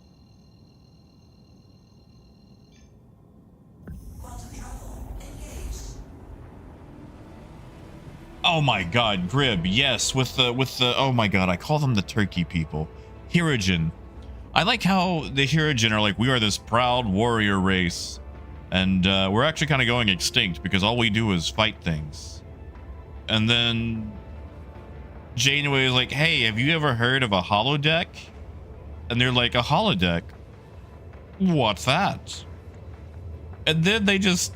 Quantum travel engaged. Oh my god, Grib, yes, with the oh my god, I call them the turkey people. Hirogen. I like how the Hirogen are like, we are this proud warrior race, and we're actually kind of going extinct because all we do is fight things. And then Janeway is like, hey, have you ever heard of a holodeck? And they're like, a holodeck? What's that? And then they just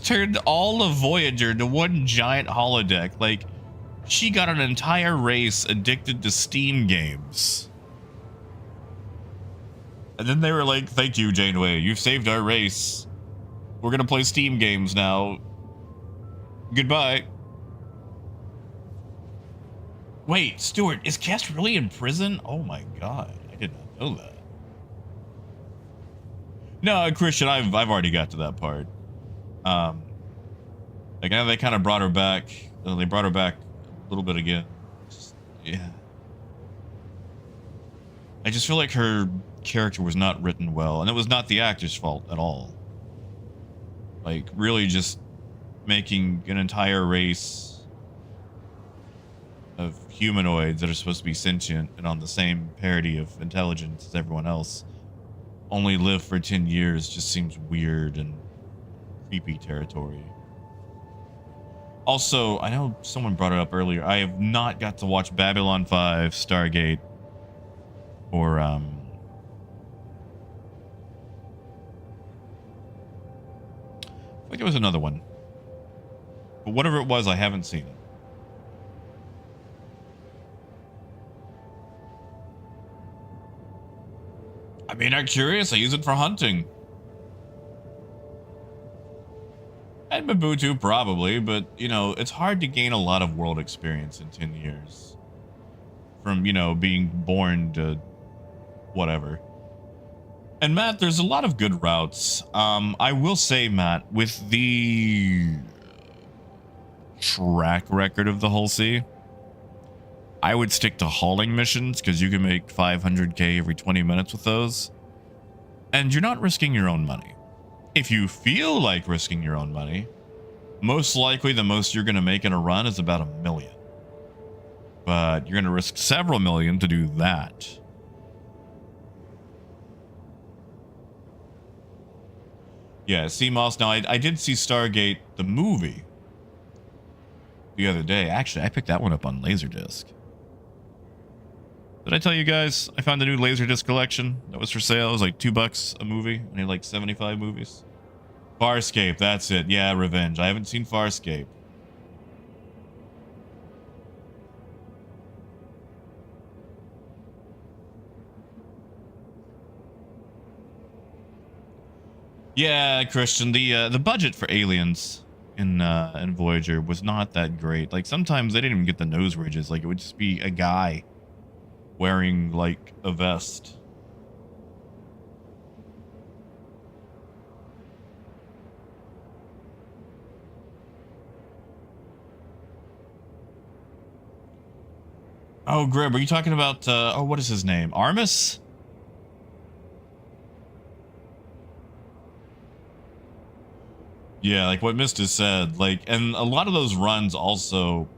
turned all of Voyager to one giant holodeck. Like, she got an entire race addicted to Steam games. And then they were like, thank you, Janeway. You've saved our race. We're gonna play Steam games now. Goodbye. Wait, Stuart, is Cass really in prison? Oh my god, I did not know that. No, Christian, I've already got to that part. Like, they kind of brought her back. They brought her back a little bit again. Yeah. I just feel like her character was not written well, and it was not the actor's fault at all. Like, really just making an entire race of humanoids that are supposed to be sentient and on the same parity of intelligence as everyone else only live for 10 years just seems weird and creepy territory. Also, I know someone brought it up earlier. I have not got to watch Babylon 5, Stargate, or I think there was another one. But whatever it was, I haven't seen it. I mean, I'm curious. I use it for hunting. And Mabutu probably, but, you know, it's hard to gain a lot of world experience in 10 years. From, you know, being born to whatever. And Matt, there's a lot of good routes. I will say, Matt, with the track record of the Hull Sea, I would stick to hauling missions because you can make 500k every 20 minutes with those. And you're not risking your own money. If you feel like risking your own money, most likely the most you're going to make in a run is about $1 million. But you're going to risk several million to do that. Yeah, CMOS. Now, I did see Stargate, the movie, the other day. Actually, I picked that one up on Laserdisc. Did I tell you guys I found a new Laserdisc collection that was for sale? It was like $2 a movie. I need like 75 movies. Farscape, that's it. Yeah, Revenge. I haven't seen Farscape. Yeah, Christian, the budget for Aliens in Voyager was not that great. Like sometimes they didn't even get the nose ridges. Like it would just be a guy wearing like a vest. Oh, Grib, are you talking about oh, what is his name? Armis? Yeah, like what Mista said, like, and a lot of those runs also,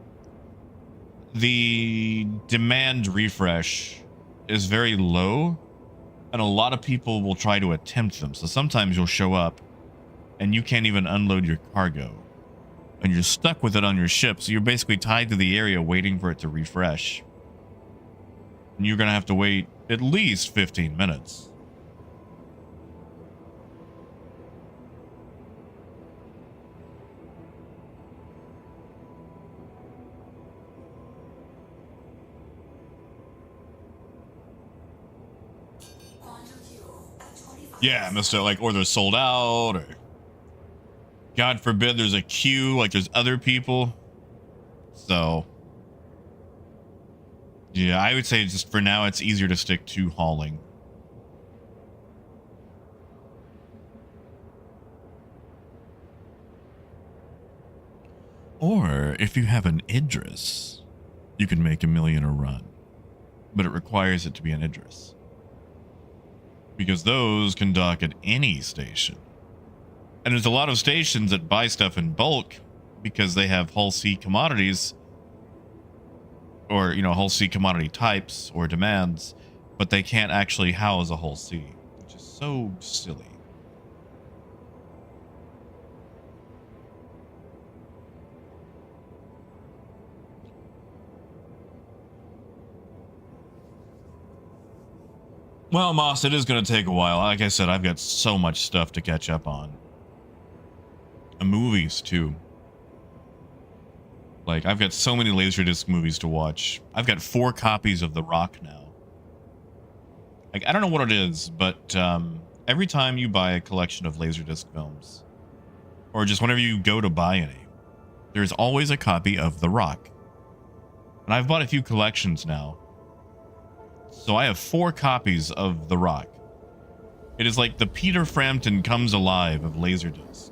the demand refresh is very low, and a lot of people will try to attempt them. So sometimes you'll show up and you can't even unload your cargo, and you're stuck with it on your ship. So you're basically tied to the area waiting for it to refresh. And you're going to have to wait at least 15 minutes. Yeah, Mr. Like, or they're sold out, or God forbid there's a queue, like there's other people. So, yeah, I would say just for now, it's easier to stick to hauling. Or if you have an Idris, you can make $1 million a run, but it requires it to be an Idris, because those can dock at any station. And there's a lot of stations that buy stuff in bulk because they have Hull C commodities, or, you know, Hull C commodity types or demands, but they can't actually house a Hull C, which is so silly. Well, Moss, it is going to take a while. Like I said, I've got so much stuff to catch up on. And movies, too. Like, I've got so many Laserdisc movies to watch. I've got 4 copies of The Rock now. Like, I don't know what it is, but every time you buy a collection of Laserdisc films, or just whenever you go to buy any, there's always a copy of The Rock. And I've bought a few collections now. So I have 4 copies of The Rock. It is like the Peter Frampton Comes Alive of Laserdisc.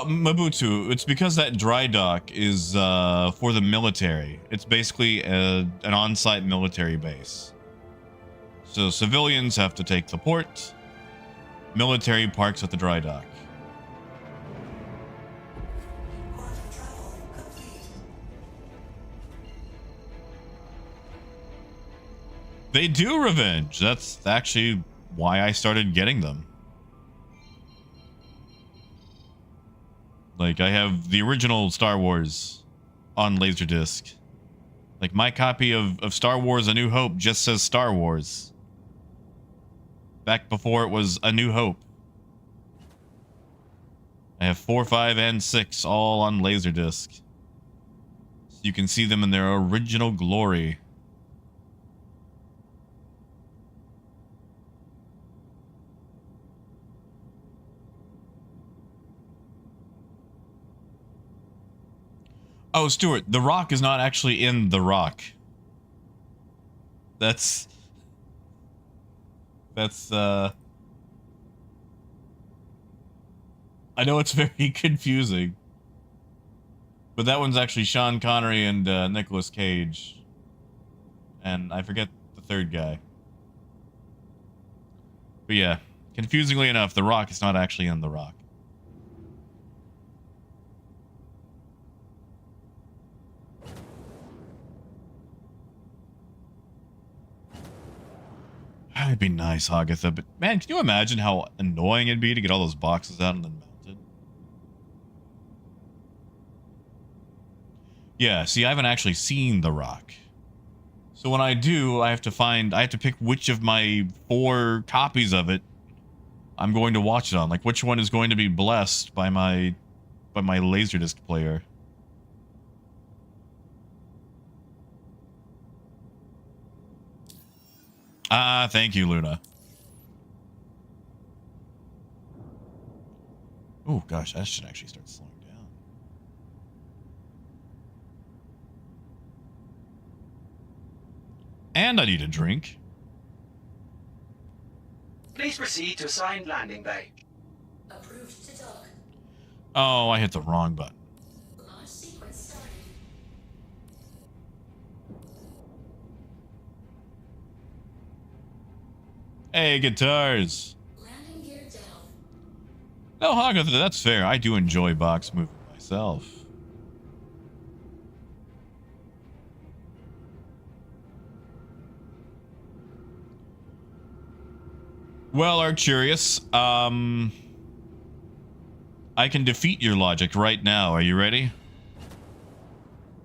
Mabutu, it's because that dry dock is for the military. It's basically an on-site military base. So civilians have to take the port. Military parks at the dry dock. They do Revenge. That's actually why I started getting them. Like, I have the original Star Wars on Laserdisc. Like, my copy of Star Wars A New Hope just says Star Wars. Back before it was A New Hope. I have 4, 5, and 6 all on Laserdisc. So you can see them in their original glory. Oh, Stuart, The Rock is not actually in The Rock. That's I know it's very confusing. But that one's actually Sean Connery and Nicolas Cage. And I forget the third guy. But yeah, confusingly enough, The Rock is not actually in The Rock. It'd be nice, Hagatha, but man, can you imagine how annoying it'd be to get all those boxes out and then mount it? Yeah, see, I haven't actually seen The Rock. So when I do, I have to pick which of my 4 copies of it I'm going to watch it on. Like, which one is going to be blessed by my Laserdisc player. Ah, thank you, Luna. Oh, gosh, that should actually start slowing down. And I need a drink. Please proceed to assigned landing bay. Approved to dock. Oh, I hit the wrong button. Launch sequence started. Hey, guitars. Landing gear down. No, Hagatha, that's fair. I do enjoy box moving myself. Well, Arcurious, I can defeat your logic right now. Are you ready?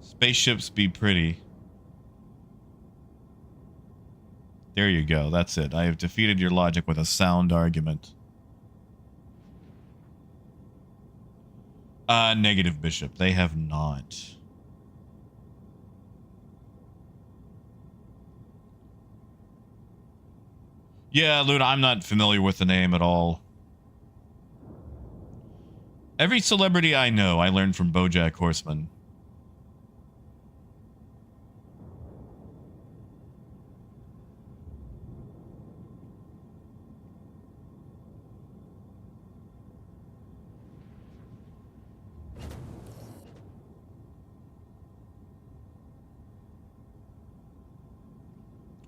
Spaceships be pretty. There you go. That's it. I have defeated your logic with a sound argument. Negative, Bishop. They have not. Yeah, Luna, I'm not familiar with the name at all. Every celebrity I know, I learned from BoJack Horseman.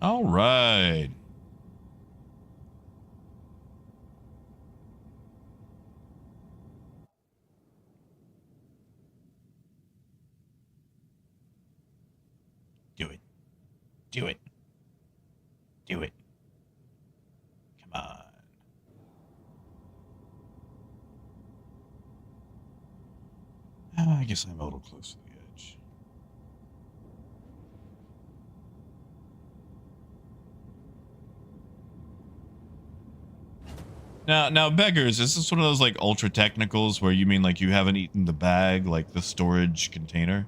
All right. Do it. Do it. Do it. Come on. I guess I'm a little close to the edge. Now, beggars, is this one of those like ultra technicals where you mean like you haven't eaten the bag, like the storage container?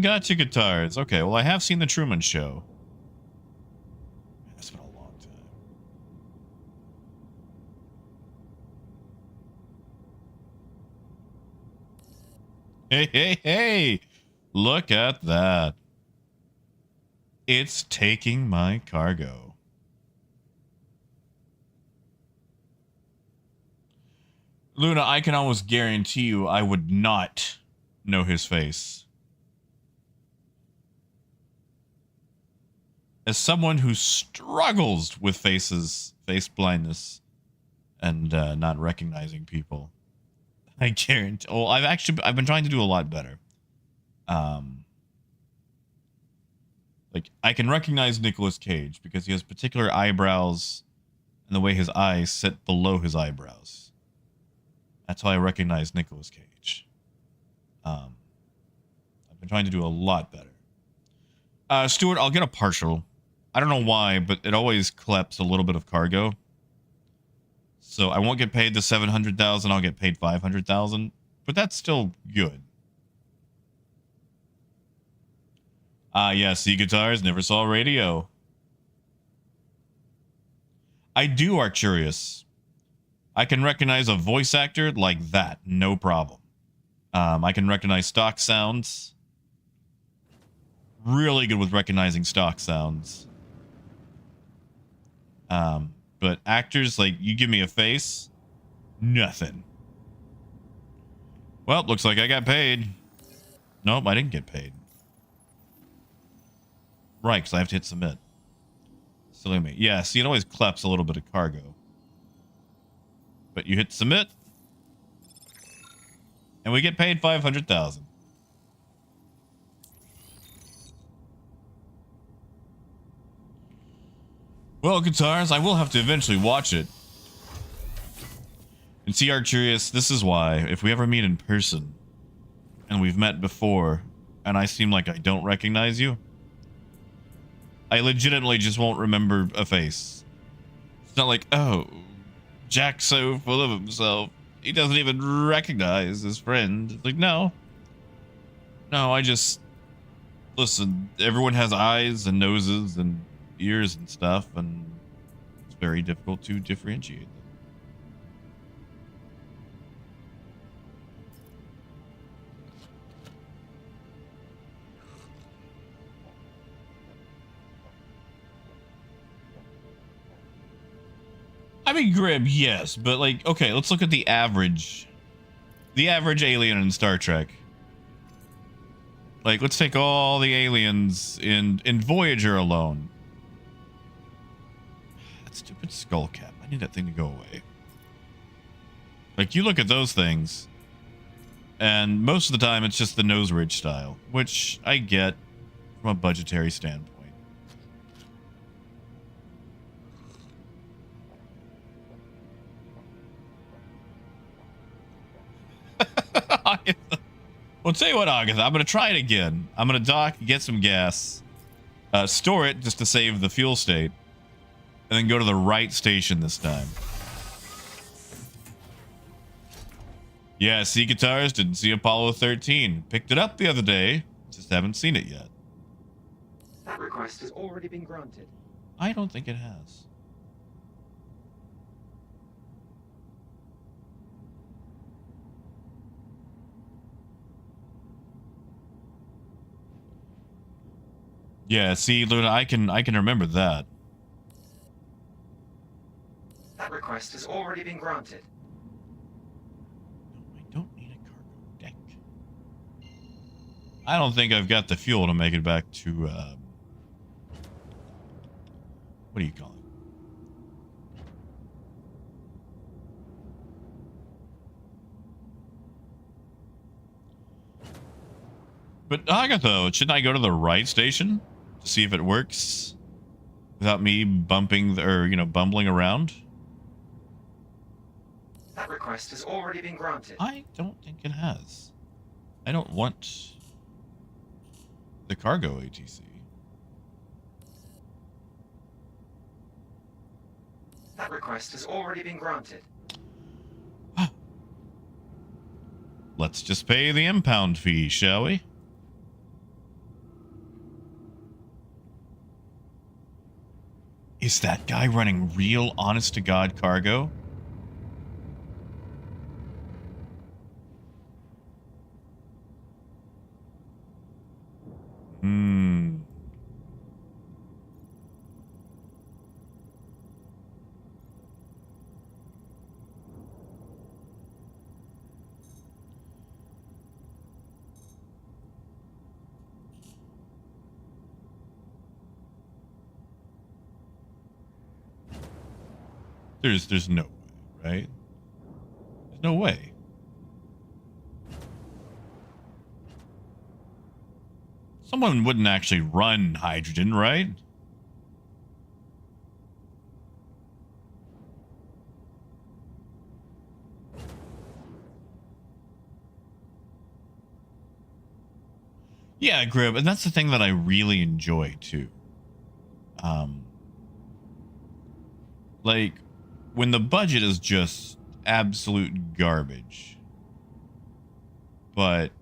Gotcha, guitars. Okay, well, I have seen the Truman Show. That's been a long time. Hey, hey, hey! Look at that. It's taking my cargo. Luna, I can almost guarantee you I would not know his face. As someone who struggles with face blindness, and not recognizing people, I guarantee. Well, I've been trying to do a lot better. Like I can recognize Nicolas Cage because he has particular eyebrows, and the way his eyes sit below his eyebrows. That's how I recognize Nicolas Cage. I've been trying to do a lot better. Stuart, I'll get a partial. I don't know why, but it always clips a little bit of cargo. So I won't get paid the 700,000. I'll get paid 500,000, but that's still good. Yeah, see guitars, never saw radio. I do Arcurious. I can recognize a voice actor like that, no problem. I can recognize stock sounds. Really good with recognizing stock sounds. But actors, like, you give me a face, nothing. Well, looks like I got paid. Nope, I didn't get paid. Right, because I have to hit submit. Silly me. Yeah, see, it always clips a little bit of cargo. But you hit submit, and we get paid 500,000. Well, guitars, I will have to eventually watch it. And see, Arcturus, this is why, if we ever meet in person, and we've met before, and I seem like I don't recognize you, I legitimately just won't remember a face. It's not like, oh, Jack's so full of himself, he doesn't even recognize his friend. It's like, no. No, I just... Listen, everyone has eyes and noses and ears and stuff, and it's very difficult to differentiate them. I mean, Grib, yes, but like, okay, let's look at the average alien in Star Trek. Like, let's take all the aliens in Voyager alone. That stupid skull cap. I need that thing to go away. Like, you look at those things, and most of the time it's just the nose ridge style, which I get from a budgetary standpoint. Well, tell you what, Agatha, I'm going to try it again. I'm going to dock, get some gas, store it just to save the fuel state, and then go to the right station this time. Yeah, see guitars, didn't see Apollo 13. Picked it up the other day, just haven't seen it yet. That request has already been granted. I don't think it has. Yeah, see, Luna, I can remember that. That request has already been granted. No, I don't need a cargo deck. I don't think I've got the fuel to make it back to, what do you call it? But Agatha, shouldn't I go to the right station to see if it works without me bumping or bumbling around? That request has already been granted. I don't think it has. I don't want the cargo ATC. That request has already been granted. Let's just pay the impound fee, shall we? Is that guy running real honest-to-God cargo? There's no way, right? There's no way. Someone wouldn't actually run hydrogen, right? Yeah, Grib, and that's the thing that I really enjoy too. Like when the budget is just absolute garbage, but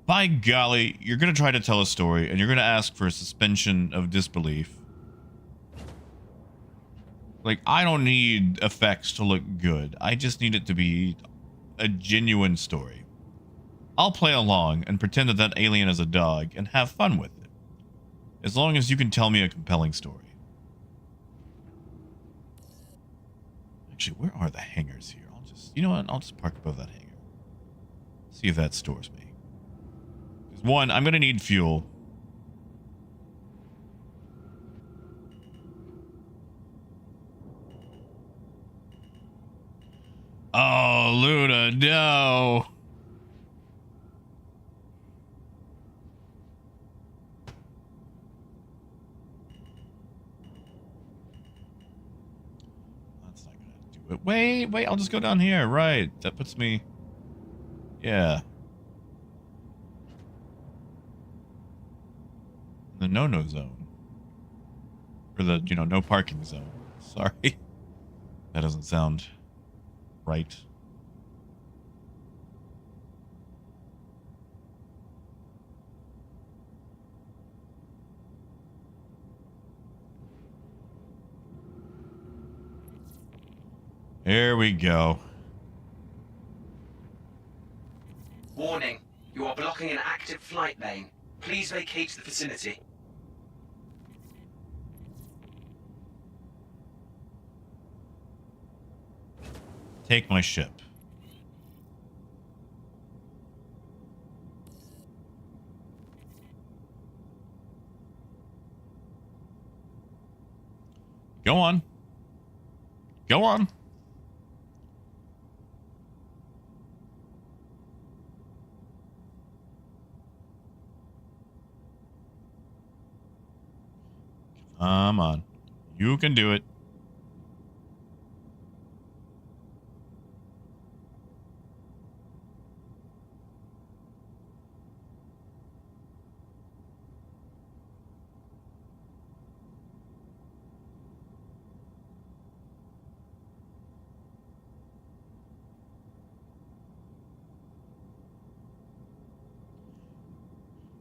by golly, you're going to try to tell a story and you're going to ask for a suspension of disbelief. Like, I don't need effects to look good. I just need it to be a genuine story. I'll play along and pretend that that alien is a dog and have fun with it. As long as you can tell me a compelling story. Actually, where are the hangars here? I'll just, you know what? I'll just park above that hangar. See if that stores me. Because one, I'm going to need fuel. Oh, Luna, no. Wait, I'll just go down here. Right. That puts me... Yeah. The no-no zone. Or the, no parking zone. Sorry. That doesn't sound right. Here we go. Warning. You are blocking an active flight lane. Please vacate the vicinity. Take my ship. Go on. Go on. Come on. You can do it.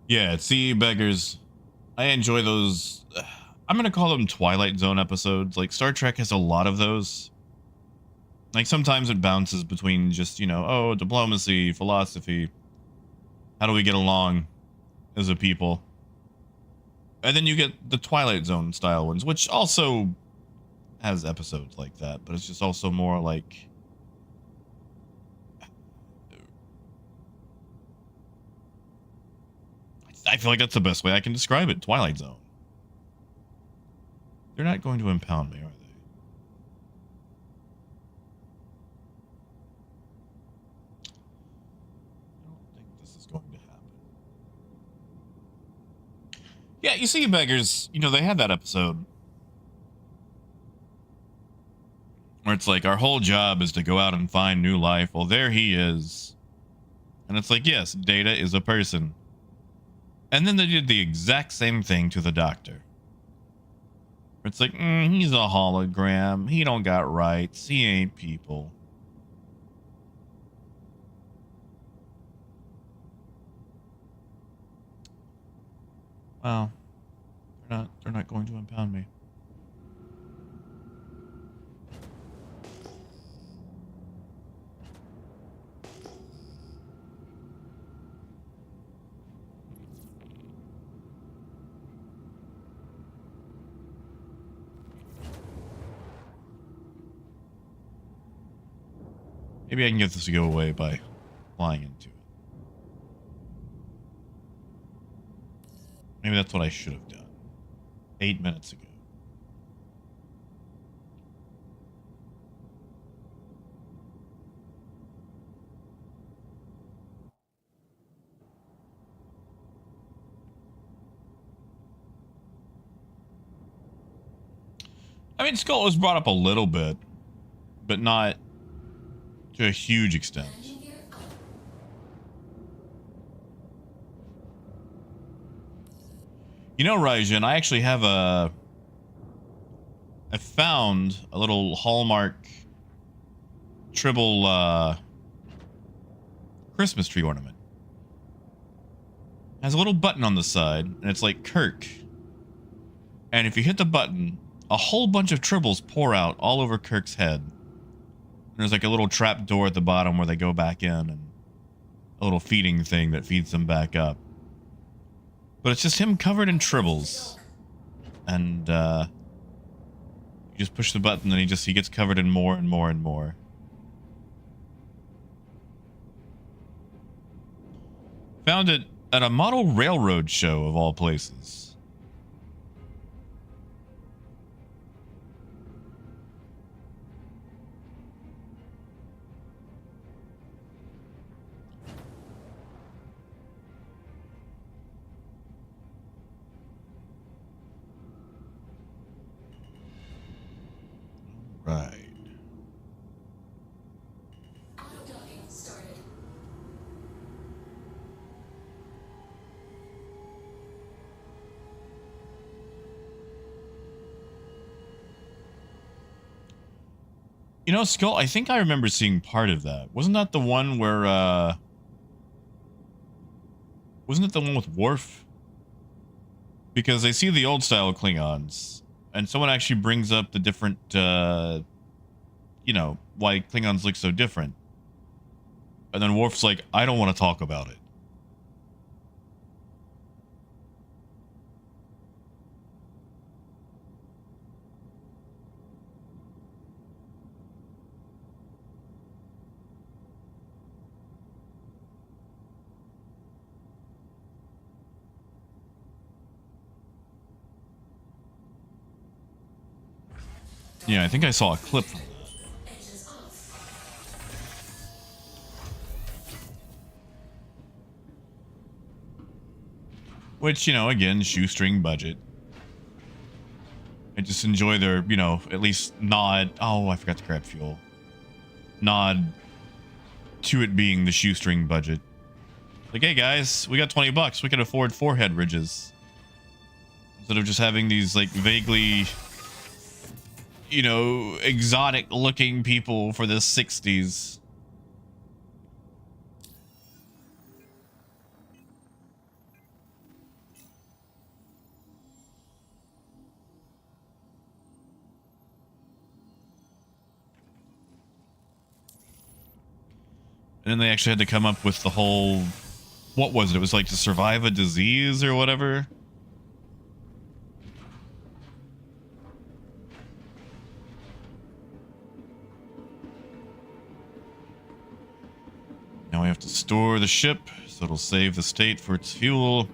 Yeah, see, beggars. I enjoy those. I'm going to call them Twilight Zone episodes. Like, Star Trek has a lot of those. Like, sometimes it bounces between just, oh, diplomacy, philosophy. How do we get along as a people? And then you get the Twilight Zone style ones, which also has episodes like that, but it's just also more like... I feel like that's the best way I can describe it. Twilight Zone. They're not going to impound me, are they? I don't think this is going to happen. Yeah, you see, beggars, they had that episode where it's like, our whole job is to go out and find new life. Well, there he is. And it's like, yes, Data is a person. And then they did the exact same thing to the Doctor. It's like, he's a hologram. He don't got rights. He ain't people. Well, they're not going to impound me. Maybe I can get this to go away by flying into it. Maybe that's what I should have done 8 minutes ago. I mean, Skull was brought up a little bit, but not to a huge extent. Landing gear up. Raijin, I actually have I found a little Hallmark Tribble Christmas tree ornament. It has a little button on the side, and it's like Kirk. And if you hit the button, a whole bunch of tribbles pour out all over Kirk's head. There's like a little trap door at the bottom where they go back in, and a little feeding thing that feeds them back up. But it's just him covered in tribbles. And you just push the button and he gets covered in more and more and more. Found it at a model railroad show of all places. Right. You know, Skull, I think I remember seeing part of that. Wasn't that the one where, wasn't it the one with Worf? Because I see the old style Klingons, and someone actually brings up the different, you know, why Klingons look so different. And then Worf's like, I don't want to talk about it. Yeah, I think I saw a clip from that. Engines off. Which, you know, again, shoestring budget. I just enjoy their, you know, at least nod. Oh, I forgot to grab fuel. Nod to it being the shoestring budget. Like, hey guys, we got $20. We can afford 4 head ridges. Instead of just having these, like, vaguely, you know, exotic looking people for the 60s. And then they actually had to come up with the whole, what was it? It was like to survive a disease or whatever. Now we have to store the ship so it'll save the state for its fuel.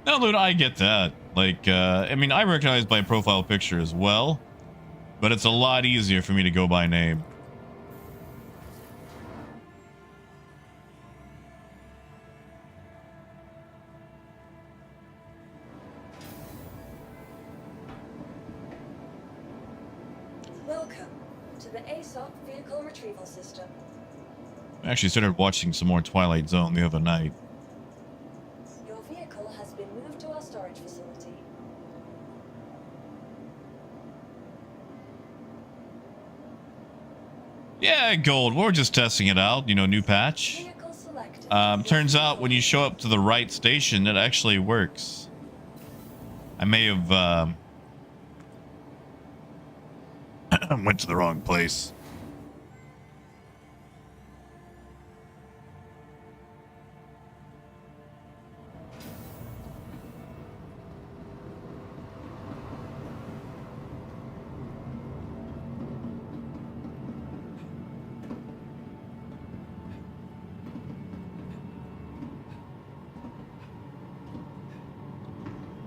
Now, dude, I get that. Like, I mean, I recognize my profile picture as well, but it's a lot easier for me to go by name. Welcome to the ASOP vehicle retrieval system. I actually started watching some more Twilight Zone the other night. Your vehicle has been moved to our storage facility. Yeah, Gold, we're just testing it out. You know, new patch. Vehicle selected. Turns out when you show up to the right station, it actually works. I may have went to the wrong place.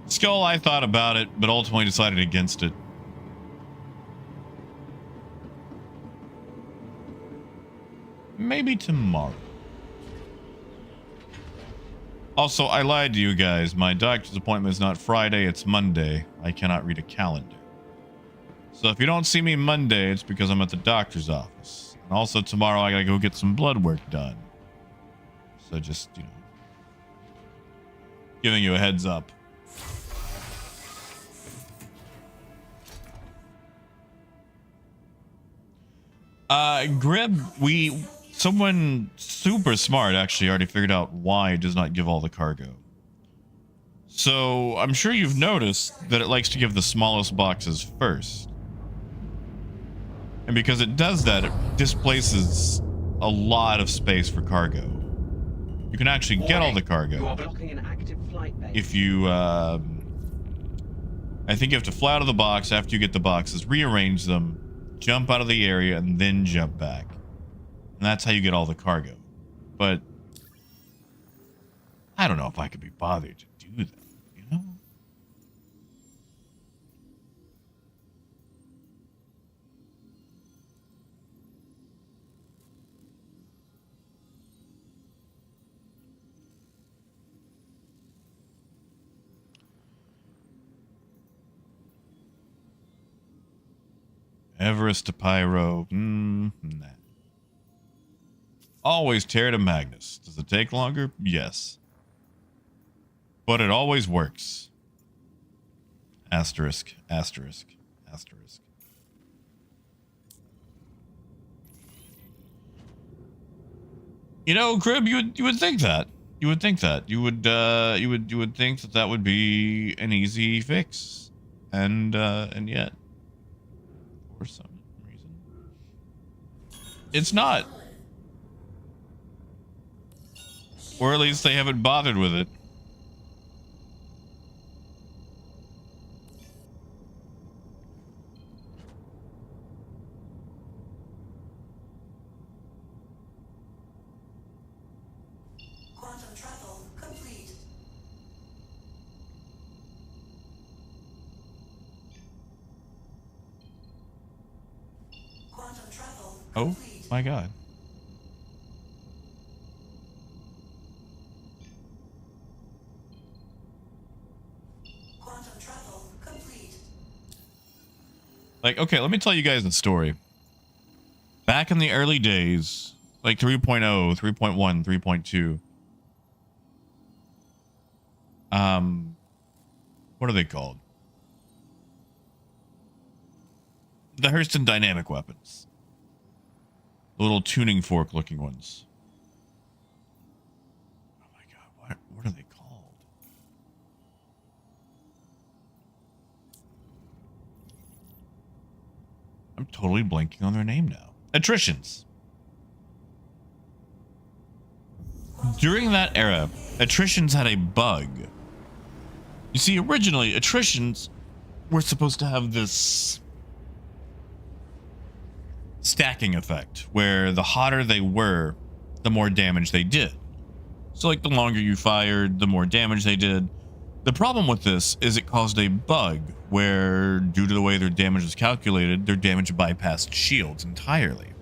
Skull, I thought about it, but ultimately decided against it. Maybe tomorrow. Also, I lied to you guys. My doctor's appointment is not Friday, it's Monday. I cannot read a calendar. So if you don't see me Monday, it's because I'm at the doctor's office. And also tomorrow I gotta go get some blood work done. So just, you know, giving you a heads up. Grib, someone super smart actually already figured out why it does not give all the cargo. So I'm sure you've noticed that it likes to give the smallest boxes first. And because it does that, it displaces a lot of space for cargo. You can actually get all the You cargo are blocking an active flight lane. if you, I think you have to fly out of the box after you get the boxes, rearrange them, jump out of the area, and then jump back. And that's how you get all the cargo. But I don't know if I could be bothered to do that, you know? Everest to Pyro. Nah. Always tear to Magnus. Does it take longer? Yes. But it always works. Asterisk, asterisk, asterisk. You know, Crib, you would think that. You would think that. You would think that that would be an easy fix. And yet, for some reason, it's not. Or at least they haven't bothered with it. Quantum travel complete. Quantum travel Oh complete. my god. Quantum travel complete. Like, okay, let me tell you guys the story. Back in the early days, like 3.0, 3.1, 3.2. What are they called? The Hurston dynamic weapons. The little tuning fork looking ones. Oh my god, what are they called? I'm totally blanking on their name now. Attritions. During that era, attritions had a bug. You see, originally, attritions were supposed to have this stacking effect, where the hotter they were, the more damage they did. So, like, the longer you fired, the more damage they did. The problem with this is it caused a bug where, due to the way their damage was calculated, their damage bypassed shields entirely.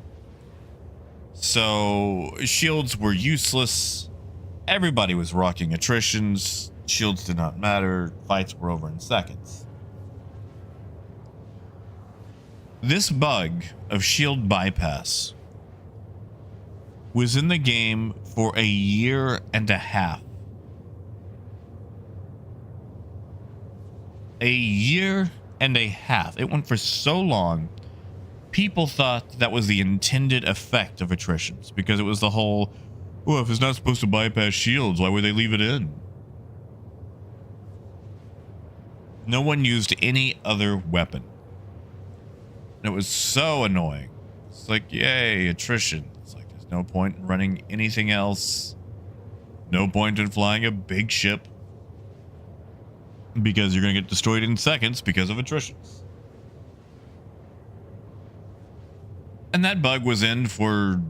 So, shields were useless. Everybody was rocking attritions. Shields did not matter. Fights were over in seconds. This bug of shield bypass was in the game for a year and a half. A year and a half. It went for so long. People thought that was the intended effect of attritions because it was the whole, oh, if it's not supposed to bypass shields, why would they leave it in? No one used any other weapon. And it was so annoying. It's like, yay, attrition. It's like, there's no point in running anything else. No point in flying a big ship. Because you're going to get destroyed in seconds because of attritions. And that bug was in for,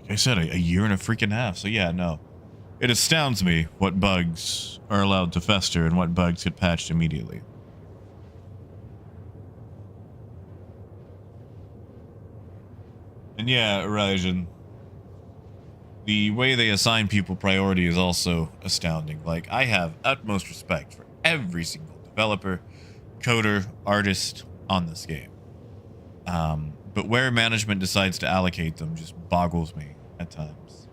like I said, a year and a freaking half. So yeah, no. It astounds me what bugs are allowed to fester and what bugs get patched immediately. And yeah, Rajan, the way they assign people priority is also astounding. Like, I have utmost respect for every single developer, coder, artist on this game. But where management decides to allocate them just boggles me at times.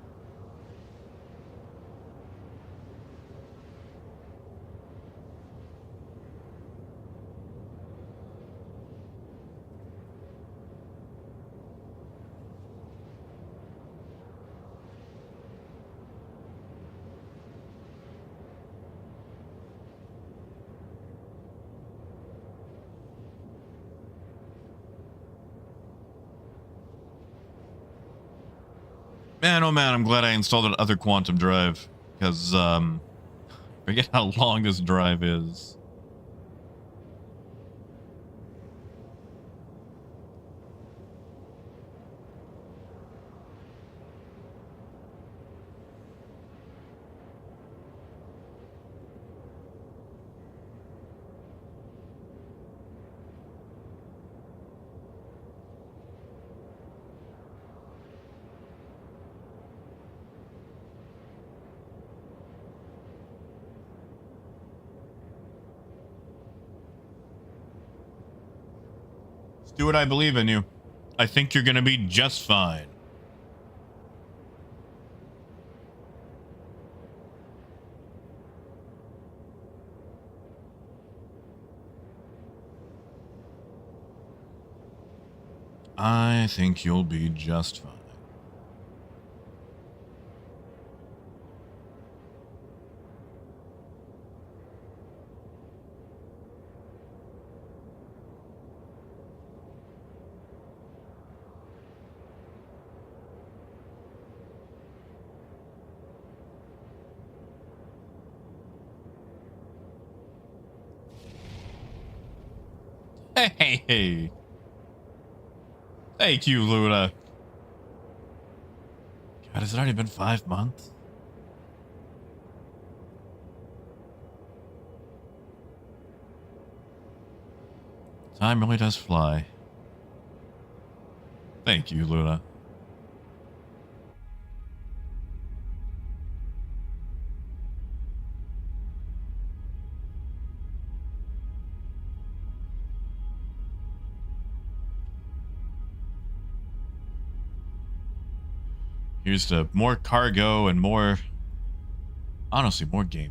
Man, oh man, I'm glad I installed an other quantum drive, because, forget how long this drive is. Stuart, I believe in you. I think you're gonna be just fine. I think you'll be just fine. Hey. Thank you, Luna. God, has it already been 5 months? Time really does fly. Thank you, Luna. Here's to more cargo and more, honestly, more gameplay.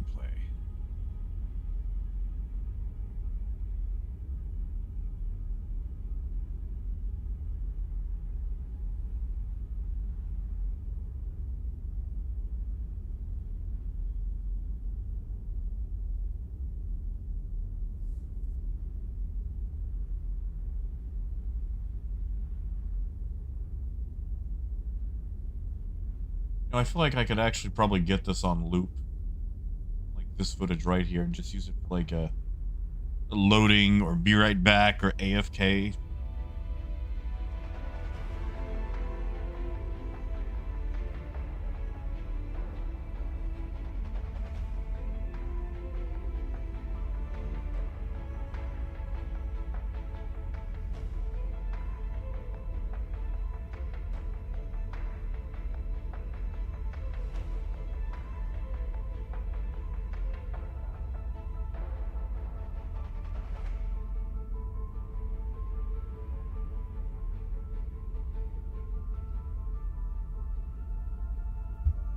You know, I feel like I could actually probably get this on loop. Like this footage right here and just use it for like a loading or be right back or AFK.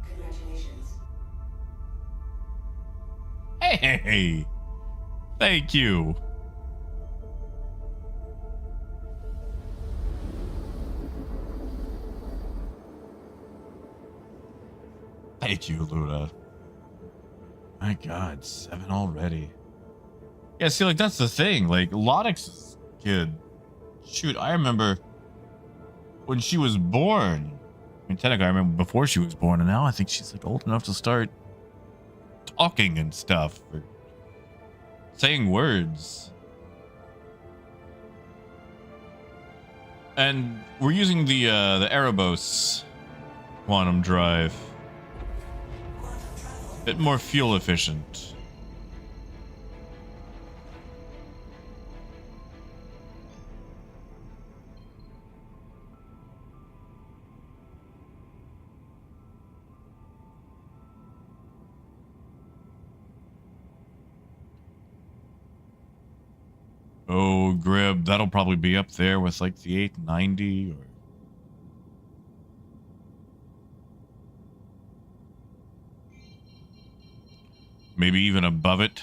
Congratulations. Hey, thank you. Thank you, Luna. My God, 7 already. Yeah, see, like, that's the thing. Like, Lodix's kid. Shoot, I remember when she was born. I mean, technically, I remember before she was born, and now I think she's, like, old enough to start talking and stuff. Or saying words. And we're using the Erebos quantum drive. Bit more fuel efficient. Oh, Grib, that'll probably be up there with like the 890 or maybe even above it.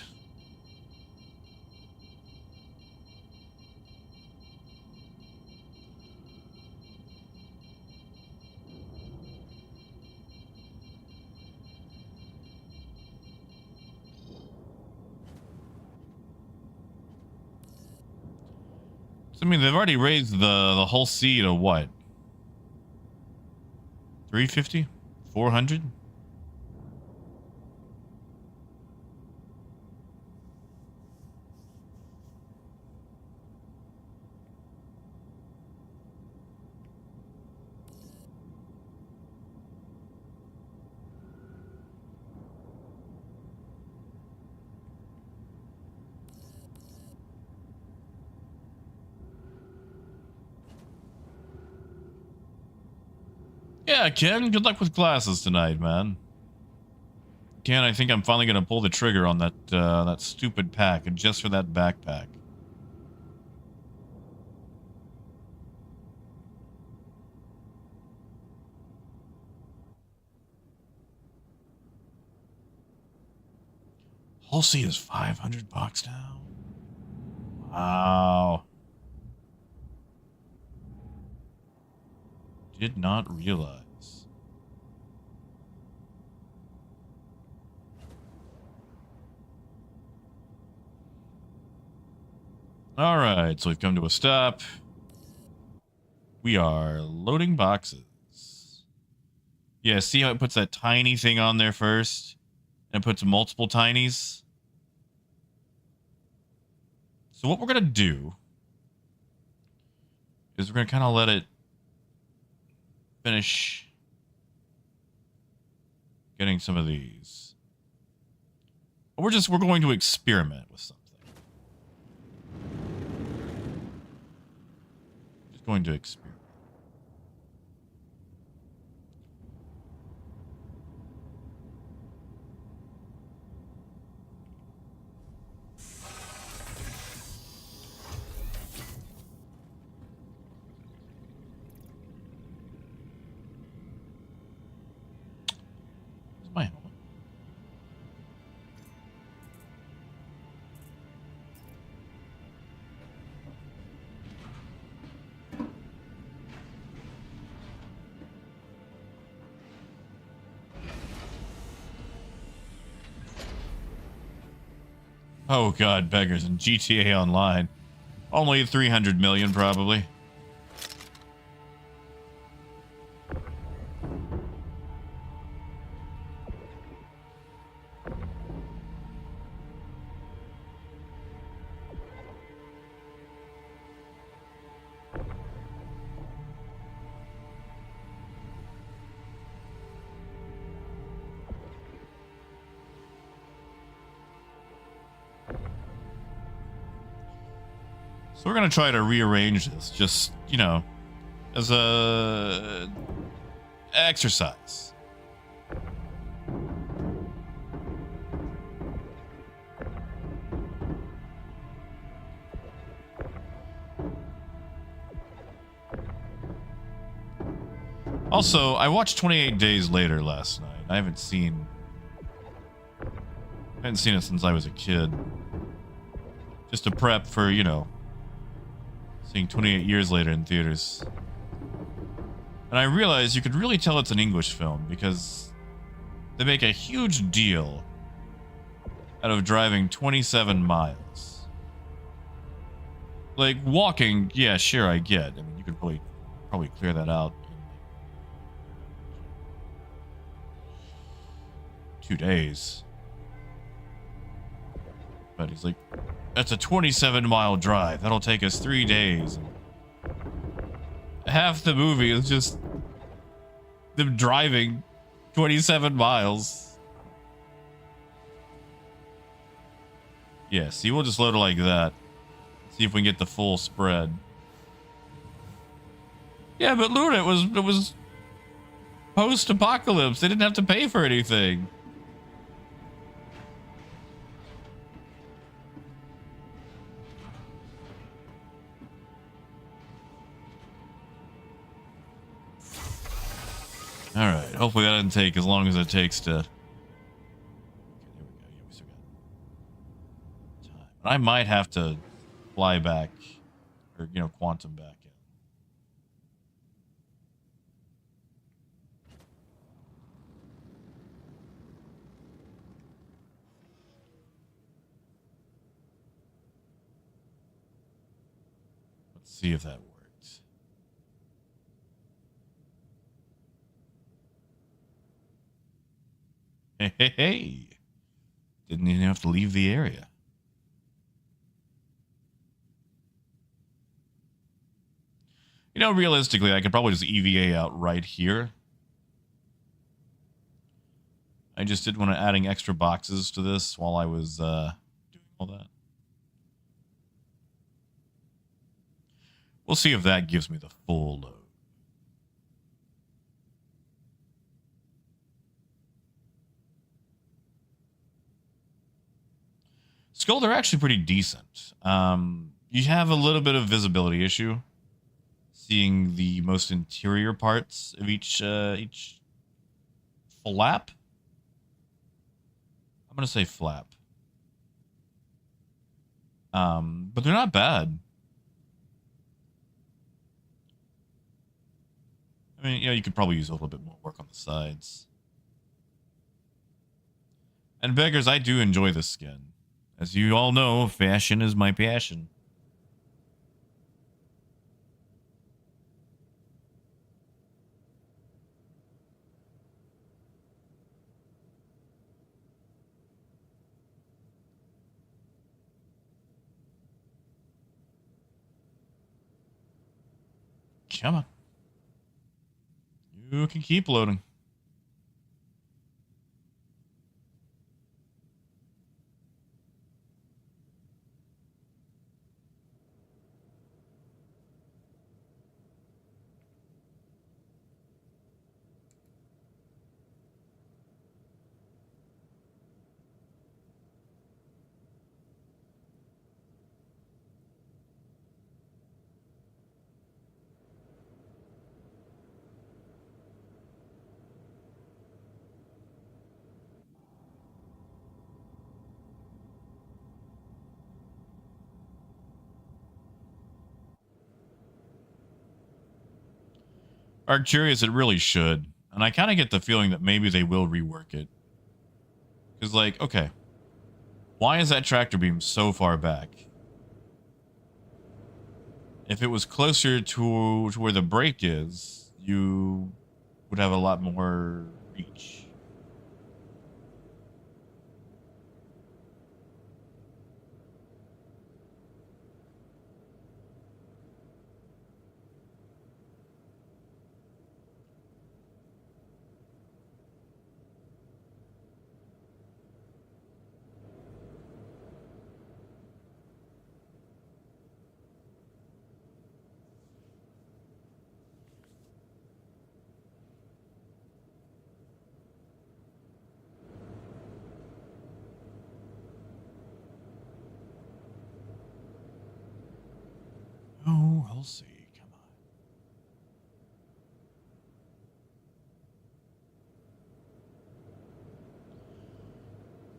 I mean, they've already raised the whole C to what? 350? 400? Yeah, Ken, good luck with classes tonight, man. Ken, I think I'm finally gonna pull the trigger on that that stupid pack, and just for that backpack. Whole seat is $500 now. Wow. Did not realize. All right, so we've come to a stop. We are loading boxes. Yeah, see how it puts that tiny thing on there first? And it puts multiple tinies? So what we're going to do is we're going to kind of let it finish getting some of these. We're going to experiment with something. Just going to experiment. My helmet. Oh god, beggars in GTA Online. Only 300 million probably. So we're going to try to rearrange this, just, you know, as a exercise. Also, I watched 28 Days Later last night. I haven't seen it since I was a kid. Just to prep for, you know, seeing 28 Years Later in theaters. And I realized you could really tell it's an English film because they make a huge deal out of driving 27 miles. Like, walking, yeah, sure, I get. I mean, you could probably clear that out in 2 days. But he's like, that's a 27-mile drive. That'll take us 3 days. Half the movie is just them driving 27 miles. Yeah, see, we'll just load it like that. See if we can get the full spread. Yeah, but Luna, it was post-apocalypse. They didn't have to pay for anything. All right. Hopefully that doesn't take as long as it takes to. Okay, there we go. Yeah, we still got time. I might have to fly back, or you know, quantum back in. Let's see if that works. Hey. Didn't even have to leave the area. You know, realistically, I could probably just EVA out right here. I just didn't want to adding extra boxes to this while I was doing all that. We'll see if that gives me the full load. Skull, they're actually pretty decent. You have a little bit of visibility issue, seeing the most interior parts of each flap. I'm gonna say flap. But they're not bad. I mean, you could probably use a little bit more work on the sides. And beggars, I do enjoy this skin. As you all know, fashion is my passion. Come on. You can keep loading. Are curious, it really should. And I kind of get the feeling that maybe they will rework it. Because, like, okay. Why is that tractor beam so far back? If it was closer to where the brake is, you would have a lot more reach. Oh, I'll see. Come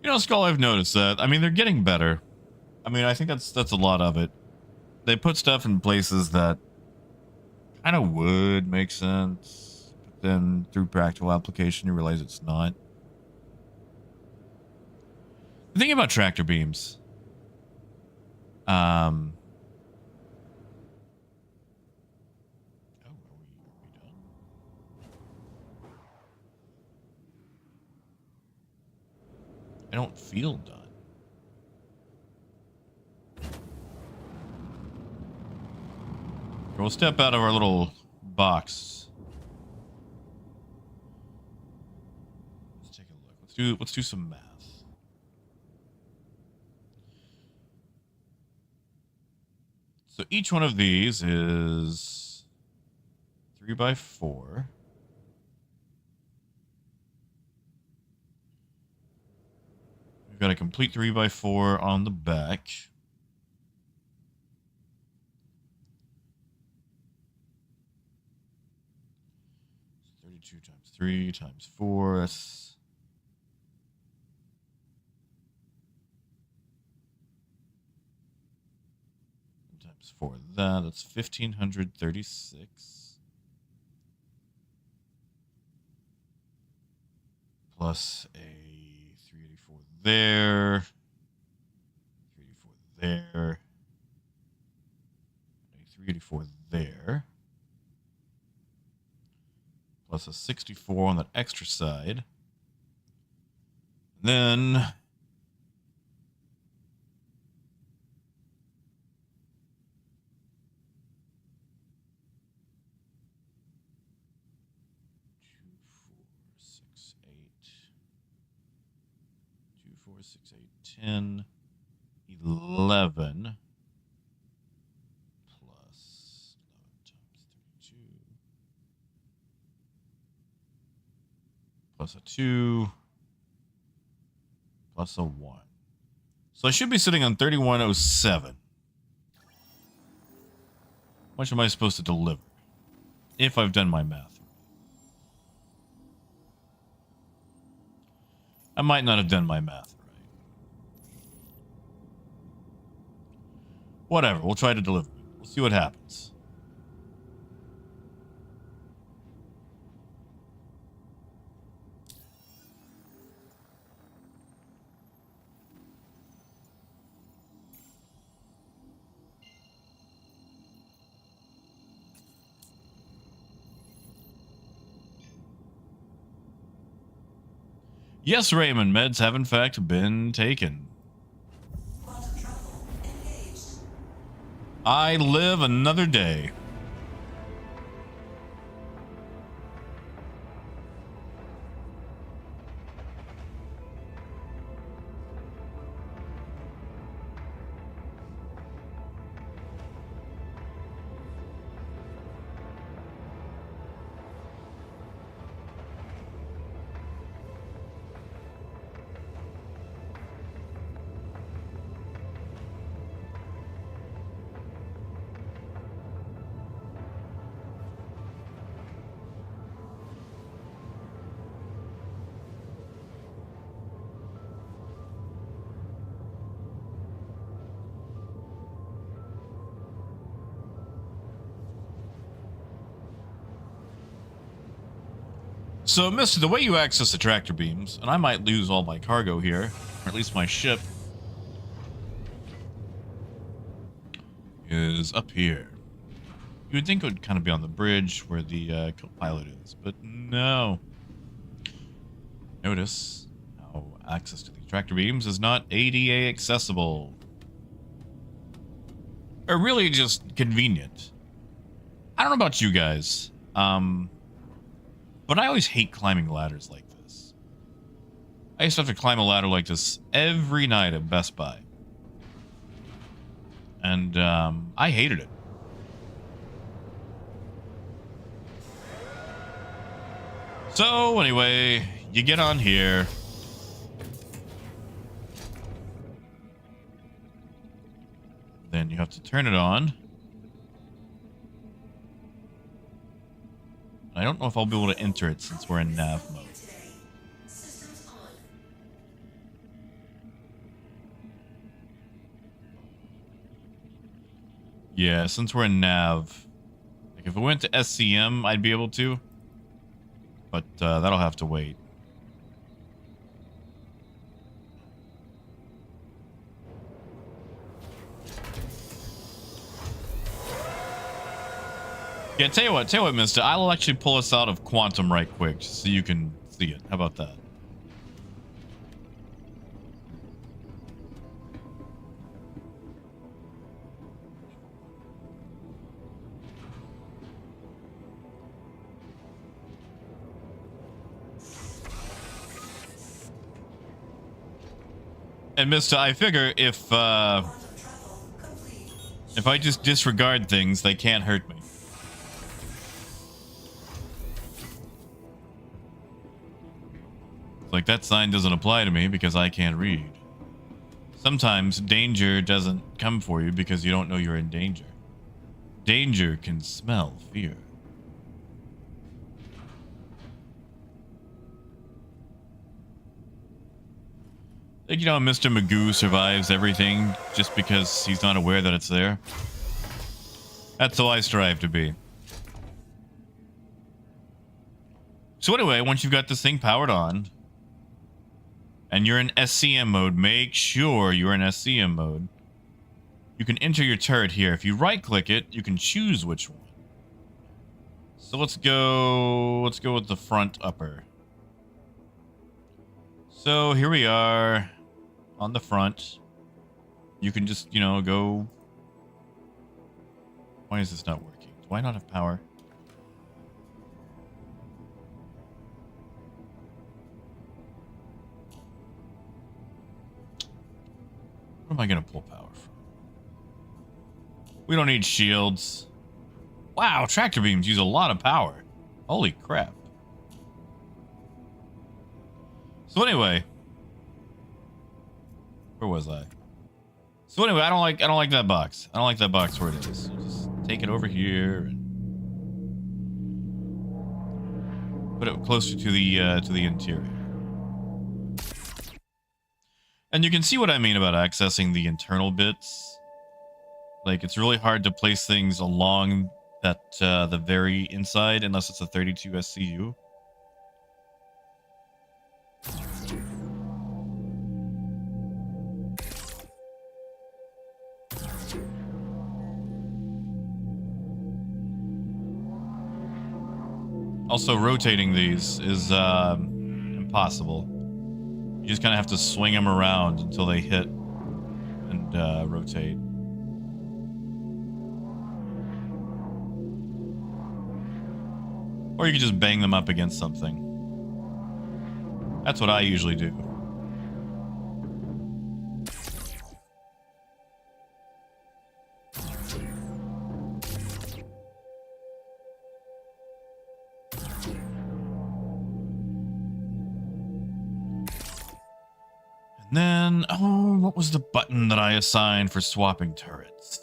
on. Skull, I've noticed that. I mean, they're getting better. I mean, I think that's a lot of it. They put stuff in places that kind of would make sense, but then through practical application, you realize it's not. The thing about tractor beams, oh, are we done? I don't feel done. We'll step out of our little box. Let's take a look. Let's do some math. So each one of these is 3 by 4. We've got a complete 3 by 4 on the back. So 32 times 3 times 4. That's times 4. That's 1,536. Plus a 384 there. 384 there. A 384 there. Plus a 64 on that extra side. And then Four, six, eight, 10, 11 plus 11 times 32 plus a 2 plus a 1. So I should be sitting on 3107. How much am I supposed to deliver? If I've done my math. I might not have done my math right. Whatever, we'll try to deliver it. We'll see what happens. Yes, Raymond, meds have in fact been taken. Quantum travel engaged. I live another day. So, Mister, the way you access the tractor beams, and I might lose all my cargo here, or at least my ship, is up here. You would think it would kind of be on the bridge where the co-pilot is, but no. Notice how access to these tractor beams is not ADA accessible. Or really just convenient. I don't know about you guys, but I always hate climbing ladders like this. I used to have to climb a ladder like this every night at Best Buy. And I hated it. So anyway, you get on here. Then you have to turn it on. I don't know if I'll be able to enter it since we're in nav mode. Systems on. Yeah, since we're in nav. Like if it went to SCM, I'd be able to. But that'll have to wait. Yeah, tell you what, mister. I'll actually pull us out of quantum right quick just so you can see it. How about that? And mister, I figure if I just disregard things, they can't hurt me. Like that sign doesn't apply to me because I can't read. Sometimes danger doesn't come for you because you don't know you're in danger. Danger can smell fear. Like, you know, Mr. Magoo survives everything just because he's not aware that it's there. That's how I strive to be. So anyway, once you've got this thing powered on, and you're in SCM mode, make sure you're in SCM mode. You can enter your turret here. If you right-click it, you can choose which one. So let's go with the front upper. So here we are on the front. You can just, you know, go. Why is this not working? Do I not have power? Where am I going to pull power from? We don't need shields. Wow, tractor beams use a lot of power. Holy crap. So anyway, where was I? So anyway, I don't like that box. I don't like that box where it is. So just take it over here and put it closer to the interior. And you can see what I mean about accessing the internal bits. Like, it's really hard to place things along that the very inside unless it's a 32 SCU. Also, rotating these is impossible. You just kind of have to swing them around until they hit and rotate. Or you can just bang them up against something. That's what I usually do. And then, oh, what was the button that I assigned for swapping turrets?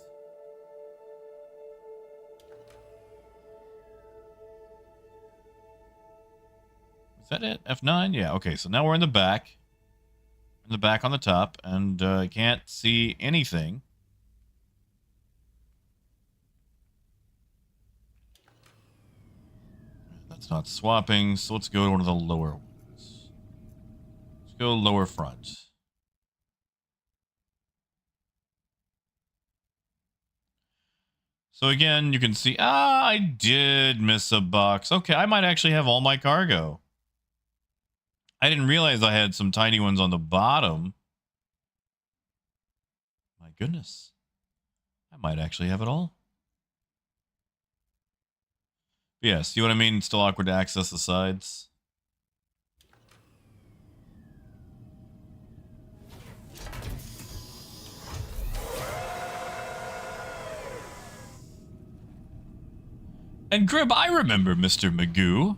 Is that it? F9? Yeah, okay, so now we're in the back. In the back on the top, and can't see anything. That's not swapping, so let's go to one of the lower ones. Let's go lower front. So again, you can see, I did miss a box. Okay, I might actually have all my cargo. I didn't realize I had some tiny ones on the bottom. My goodness. I might actually have it all. Yeah, see what I mean? Still awkward to access the sides. And Grib, I remember Mr. Magoo.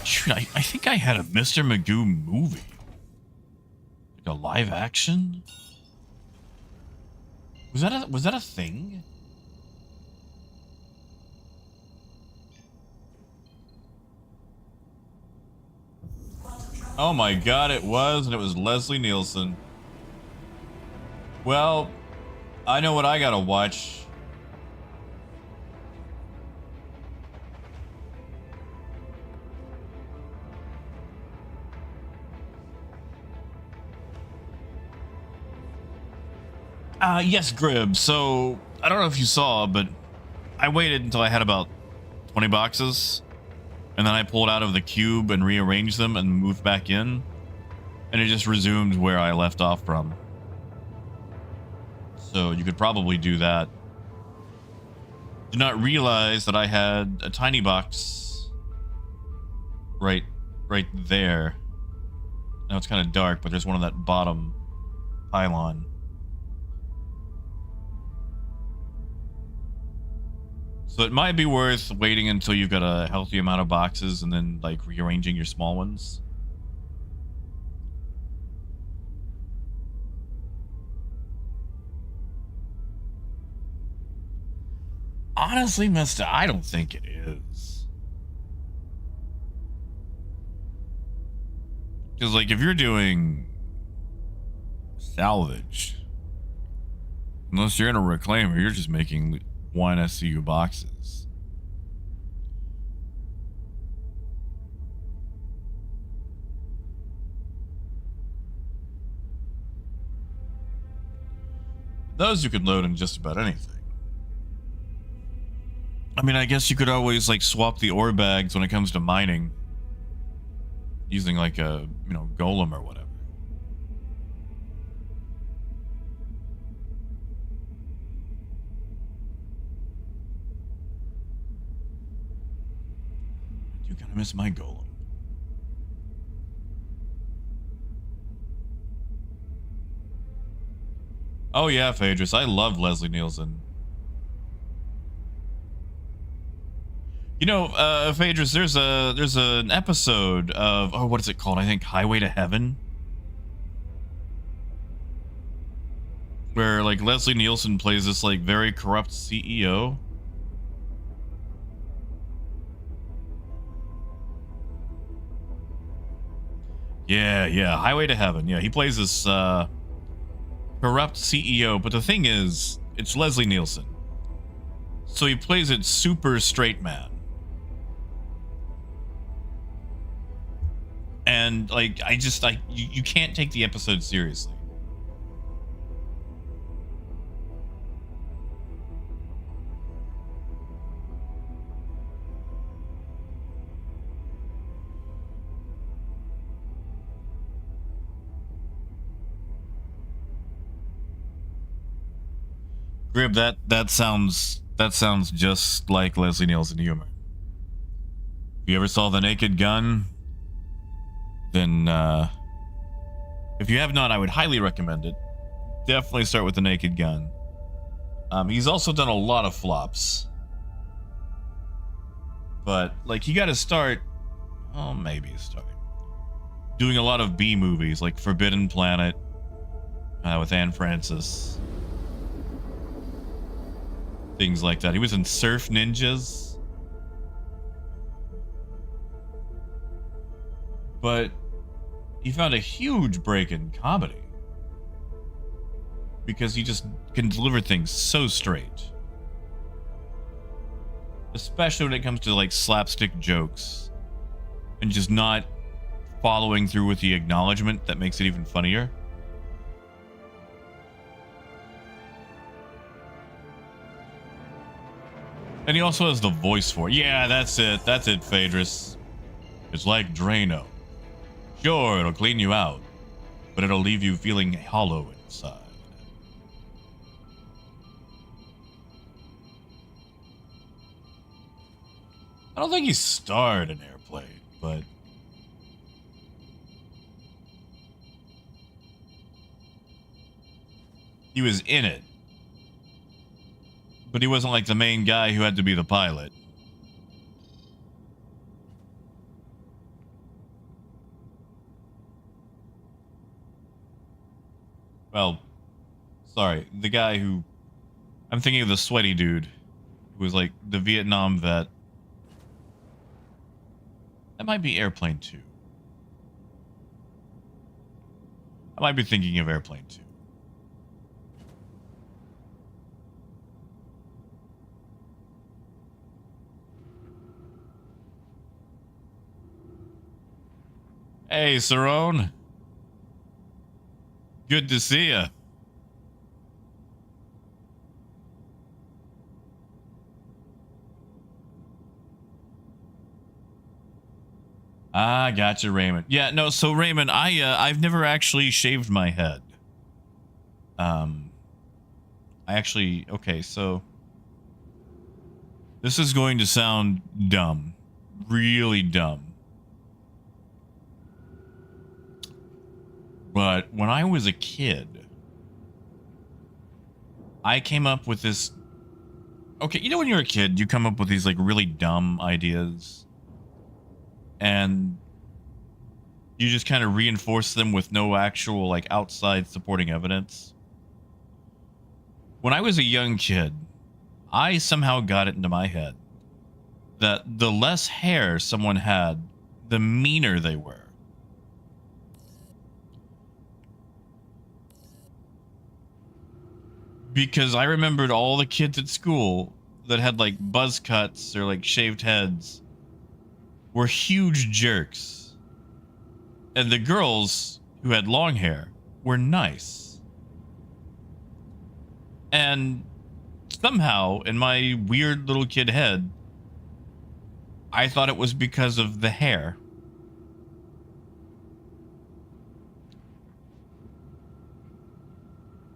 Shoot, I think I had a Mr. Magoo movie. Like a live action? Was that a thing? Oh my god, it was, and it was Leslie Nielsen. Well, I know what I gotta watch. Yes, Grib. So, I don't know if you saw, but I waited until I had about 20 boxes. And then I pulled out of the cube and rearranged them and moved back in. And it just resumed where I left off from. So you could probably do that. Did not realize that I had a tiny box right there. Now it's kind of dark, but there's one on that bottom pylon. So it might be worth waiting until you've got a healthy amount of boxes and then like rearranging your small ones. Honestly, mister, I don't think it is. Because like if you're doing salvage, unless you're in a reclaimer, you're just making one SCU boxes. Those you could load in just about anything. I mean, I guess you could always like swap the ore bags when it comes to mining using like a, you know, golem or whatever. I do kind of miss my golem. Oh yeah, Phaedrus, I love Leslie Nielsen. You know, Phaedrus, there's an episode of, oh, what is it called? I think Highway to Heaven, where like Leslie Nielsen plays this like very corrupt CEO. Yeah, Highway to Heaven. Yeah, he plays this corrupt CEO, but the thing is, it's Leslie Nielsen. So he plays it super straight man. And like you can't take the episode seriously. Grib, that sounds just like Leslie Nielsen humor. If you ever saw The Naked Gun, then if you have not, I would highly recommend it. Definitely start with The Naked Gun. He's also done a lot of flops, but like you got to start. Oh, maybe start doing a lot of B movies like Forbidden Planet with Anne Francis. Things like that. He was in Surf Ninjas. But he found a huge break in comedy. Because he just can deliver things so straight. Especially when it comes to like slapstick jokes. And just not following through with the acknowledgement that makes it even funnier. And he also has the voice for it. Yeah, that's it. That's it, Phaedrus. It's like Drano. Sure, it'll clean you out, but it'll leave you feeling hollow inside. I don't think he starred in Airplane, but he was in it. But he wasn't like the main guy who had to be the pilot. Well, sorry, the guy who... I'm thinking of the sweaty dude who was like the Vietnam vet. That might be Airplane 2. I might be thinking of Airplane 2. Hey, Cerrone. Good to see ya. Ah, gotcha, Raymond. Yeah, no, so Raymond, I've never actually shaved my head. Okay, so this is going to sound dumb. Really dumb. But when I was a kid, I came up with this... Okay, you know when you're a kid, you come up with these, like, really dumb ideas. And you just kind of reinforce them with no actual, like, outside supporting evidence. When I was a young kid, I somehow got it into my head that the less hair someone had, the meaner they were. Because I remembered all the kids at school that had like buzz cuts or like shaved heads were huge jerks. And the girls who had long hair were nice. And somehow in my weird little kid head, I thought it was because of the hair.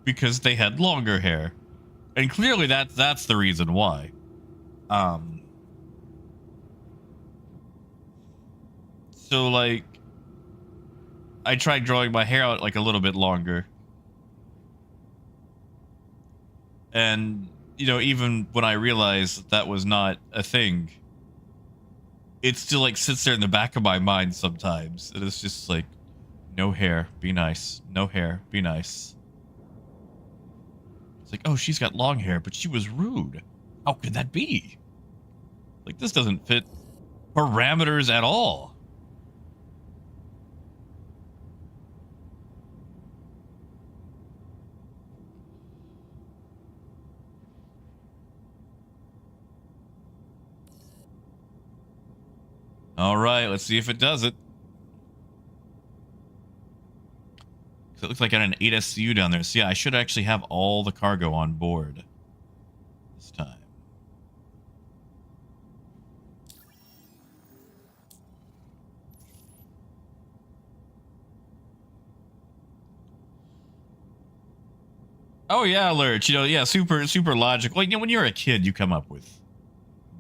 Because they had longer hair. And clearly that's the reason why. So like I tried growing my hair out like a little bit longer. And you know, even when I realized that was not a thing, it still like sits there in the back of my mind sometimes. And it's just like, no hair, be nice. No hair, be nice. It's like, oh, she's got long hair, but she was rude. How could that be? Like, this doesn't fit parameters at all. All right, let's see if it does it. So it looks like I got an 8SCU down there. So yeah, I should actually have all the cargo on board this time. Oh yeah, Lurch. You know, yeah, super logical. Like, you know, when you're a kid, you come up with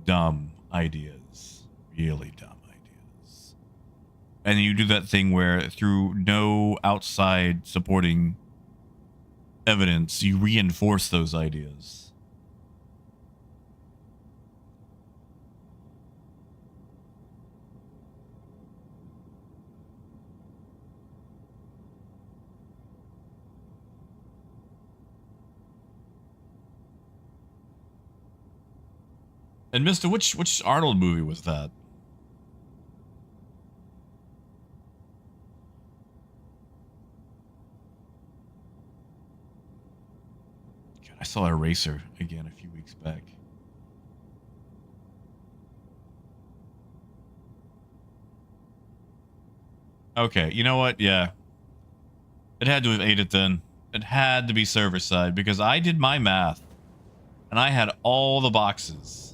dumb ideas, really dumb ideas, and you do that thing where, through no outside supporting evidence, you reinforce those ideas. And Mister, which Arnold movie was that? God, I saw Eraser again a few weeks back. Okay, you know what? Yeah. It had to have ate it then. It had to be server side because I did my math and I had all the boxes.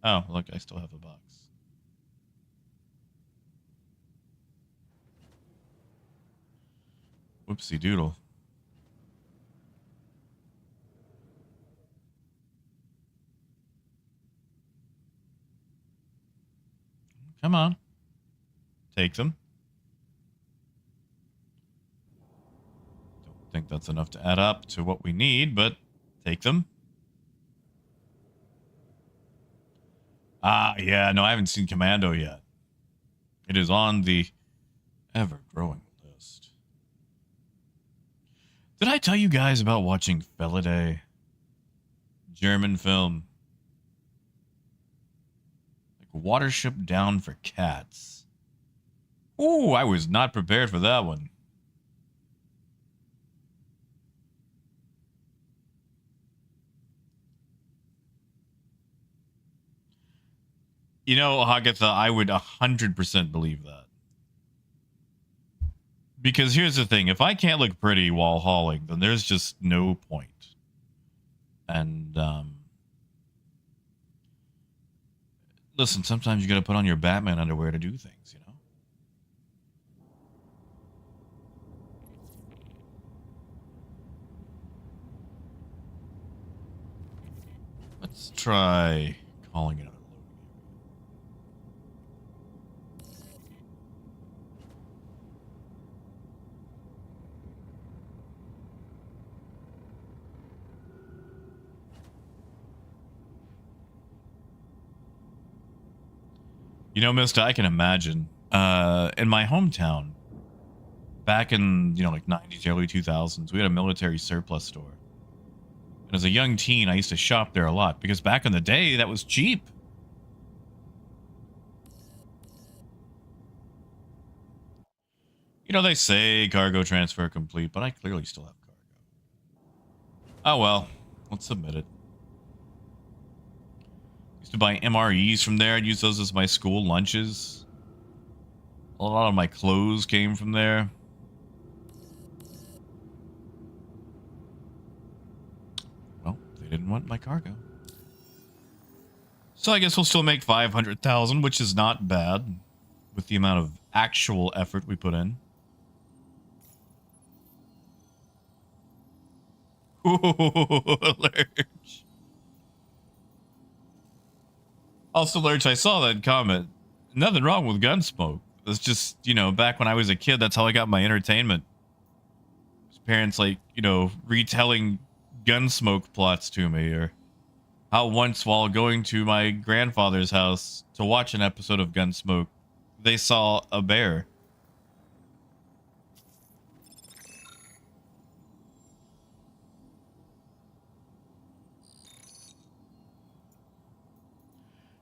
Oh, look, I still have a box. Whoopsie doodle. Come on. Take them. Don't think that's enough to add up to what we need, but take them. Ah, yeah, no, I haven't seen Commando yet. It is on the ever-growing list. Did I tell you guys about watching Feliday? German film. Like Watership Down for Cats. Ooh, I was not prepared for that one. You know, Hagatha, I would 100% believe that. Because here's the thing. If I can't look pretty while hauling, then there's just no point. And, listen, sometimes you gotta put on your Batman underwear to do things, you know? Let's try calling it out. You know, Mister, I can imagine in my hometown, back in, you know, like 90s, early 2000s, we had a military surplus store. And as a young teen, I used to shop there a lot because back in the day, that was cheap. You know, they say cargo transfer complete, but I clearly still have cargo. Oh well, let's submit it. Used to buy MREs from there. I'd use those as my school lunches. A lot of my clothes came from there. Well, they didn't want my cargo. So I guess we'll still make 500,000, which is not bad with the amount of actual effort we put in. Ooh, Lurch. Also, Lurch, I saw that comment. Nothing wrong with Gunsmoke. It's just, you know, back when I was a kid, that's how I got my entertainment. Parents, like, you know, retelling Gunsmoke plots to me, or how once while going to my grandfather's house to watch an episode of Gunsmoke, they saw a bear.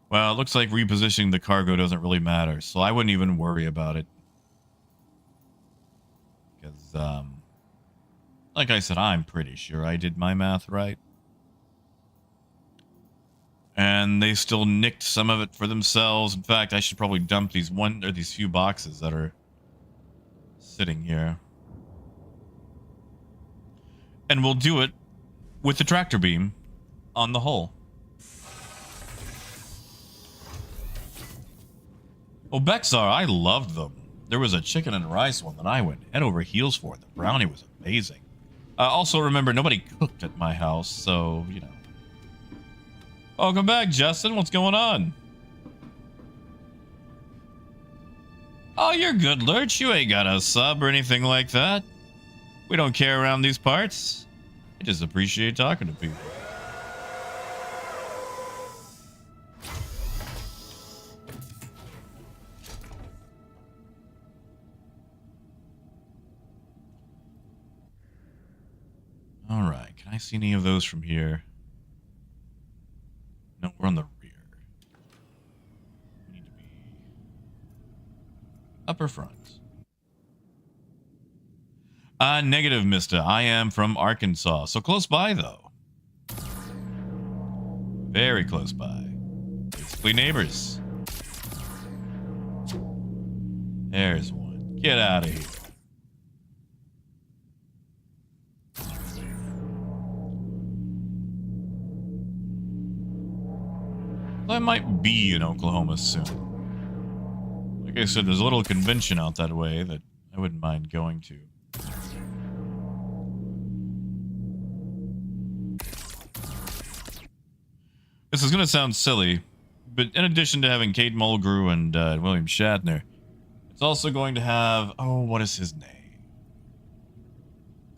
Well, it looks like repositioning the cargo doesn't really matter, so I wouldn't even worry about it. Because, like I said, I'm pretty sure I did my math right. And they still nicked some of it for themselves. In fact, I should probably dump these few boxes that are sitting here. And we'll do it with the tractor beam on the hull. Well, Bexar, I loved them. There was a chicken and rice one that I went head over heels for. The brownie was amazing. Also, remember, nobody cooked at my house, so, you know. Welcome back, Justin. What's going on? Oh, you're good, Lurch. You ain't got a sub or anything like that. We don't care around these parts. I just appreciate talking to people. All right. Can I see any of those from here? No, we're on the rear. We need to be upper front. Negative, mister. I am from Arkansas. So close by, though. Very close by. Basically neighbors. There's one. Get out of here. I might be in Oklahoma soon. Like I said, there's a little convention out that way that I wouldn't mind going to. This is going to sound silly, but in addition to having Kate Mulgrew and William Shatner, it's also going to have... Oh, what is his name?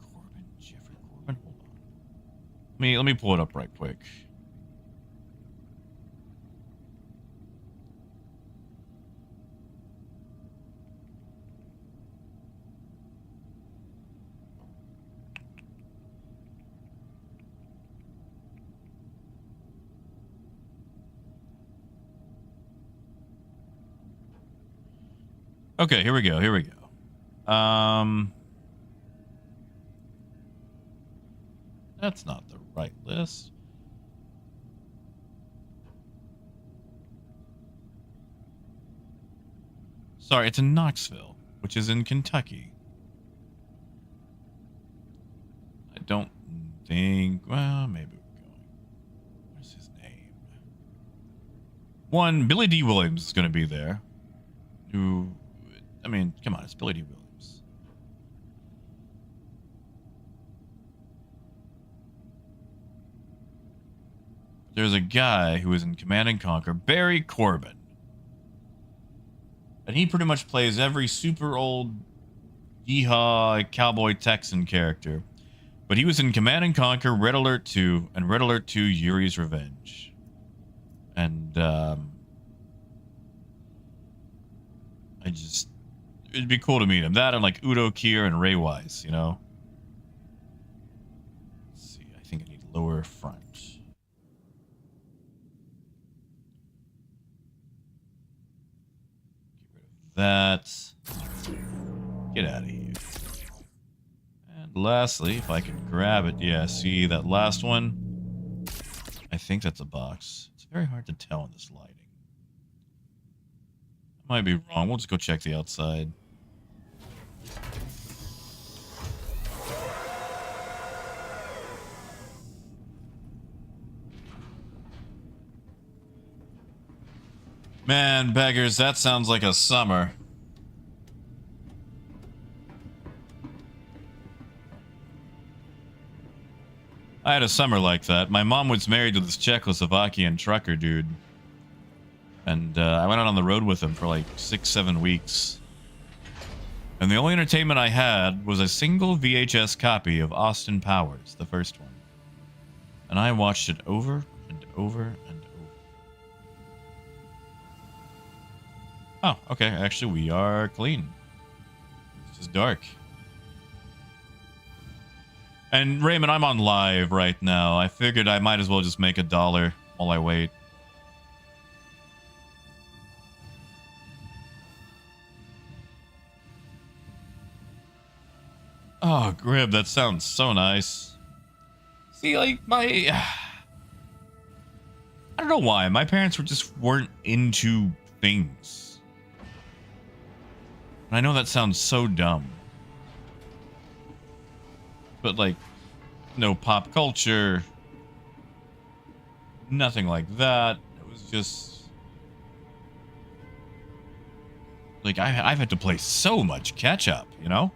Corbin? Jeffrey Corbin? Hold on. Let me pull it up right quick. Okay, here we go. That's not the right list. Sorry, it's in Knoxville, which is in Kentucky. I don't think... Well, maybe we're going... What's his name? One, Billy D. Williams is going to be there. Who... I mean, come on, it's Billy D. Williams. There's a guy who is in Command and Conquer, Barry Corbin. And he pretty much plays every super old yeehaw cowboy Texan character. But he was in Command and Conquer, Red Alert 2, and Red Alert 2 Yuri's Revenge. And, it'd be cool to meet him. That and like Udo Kier and Ray Wise, you know? Let's see, I think I need lower front. Get rid of that. Get out of here. And lastly, if I can grab it, yeah, see that last one? I think that's a box. It's very hard to tell in this lighting. I might be wrong. We'll just go check the outside. Man, beggars, that sounds like a summer. I had a summer like that. My mom was married to this Czechoslovakian trucker dude. And I went out on the road with him for like 6-7 weeks. And the only entertainment I had was a single VHS copy of Austin Powers, the first one. And I watched it over and over and over. Oh, okay. Actually, we are clean. It's just dark. And Raymond, I'm on live right now. I figured I might as well just make $1 while I wait. Oh, Grib, that sounds so nice. See, like, I don't know why. My parents weren't into things. And I know that sounds so dumb. But, like, no pop culture. Nothing like that. It was just... Like, I've had to play so much catch-up, you know?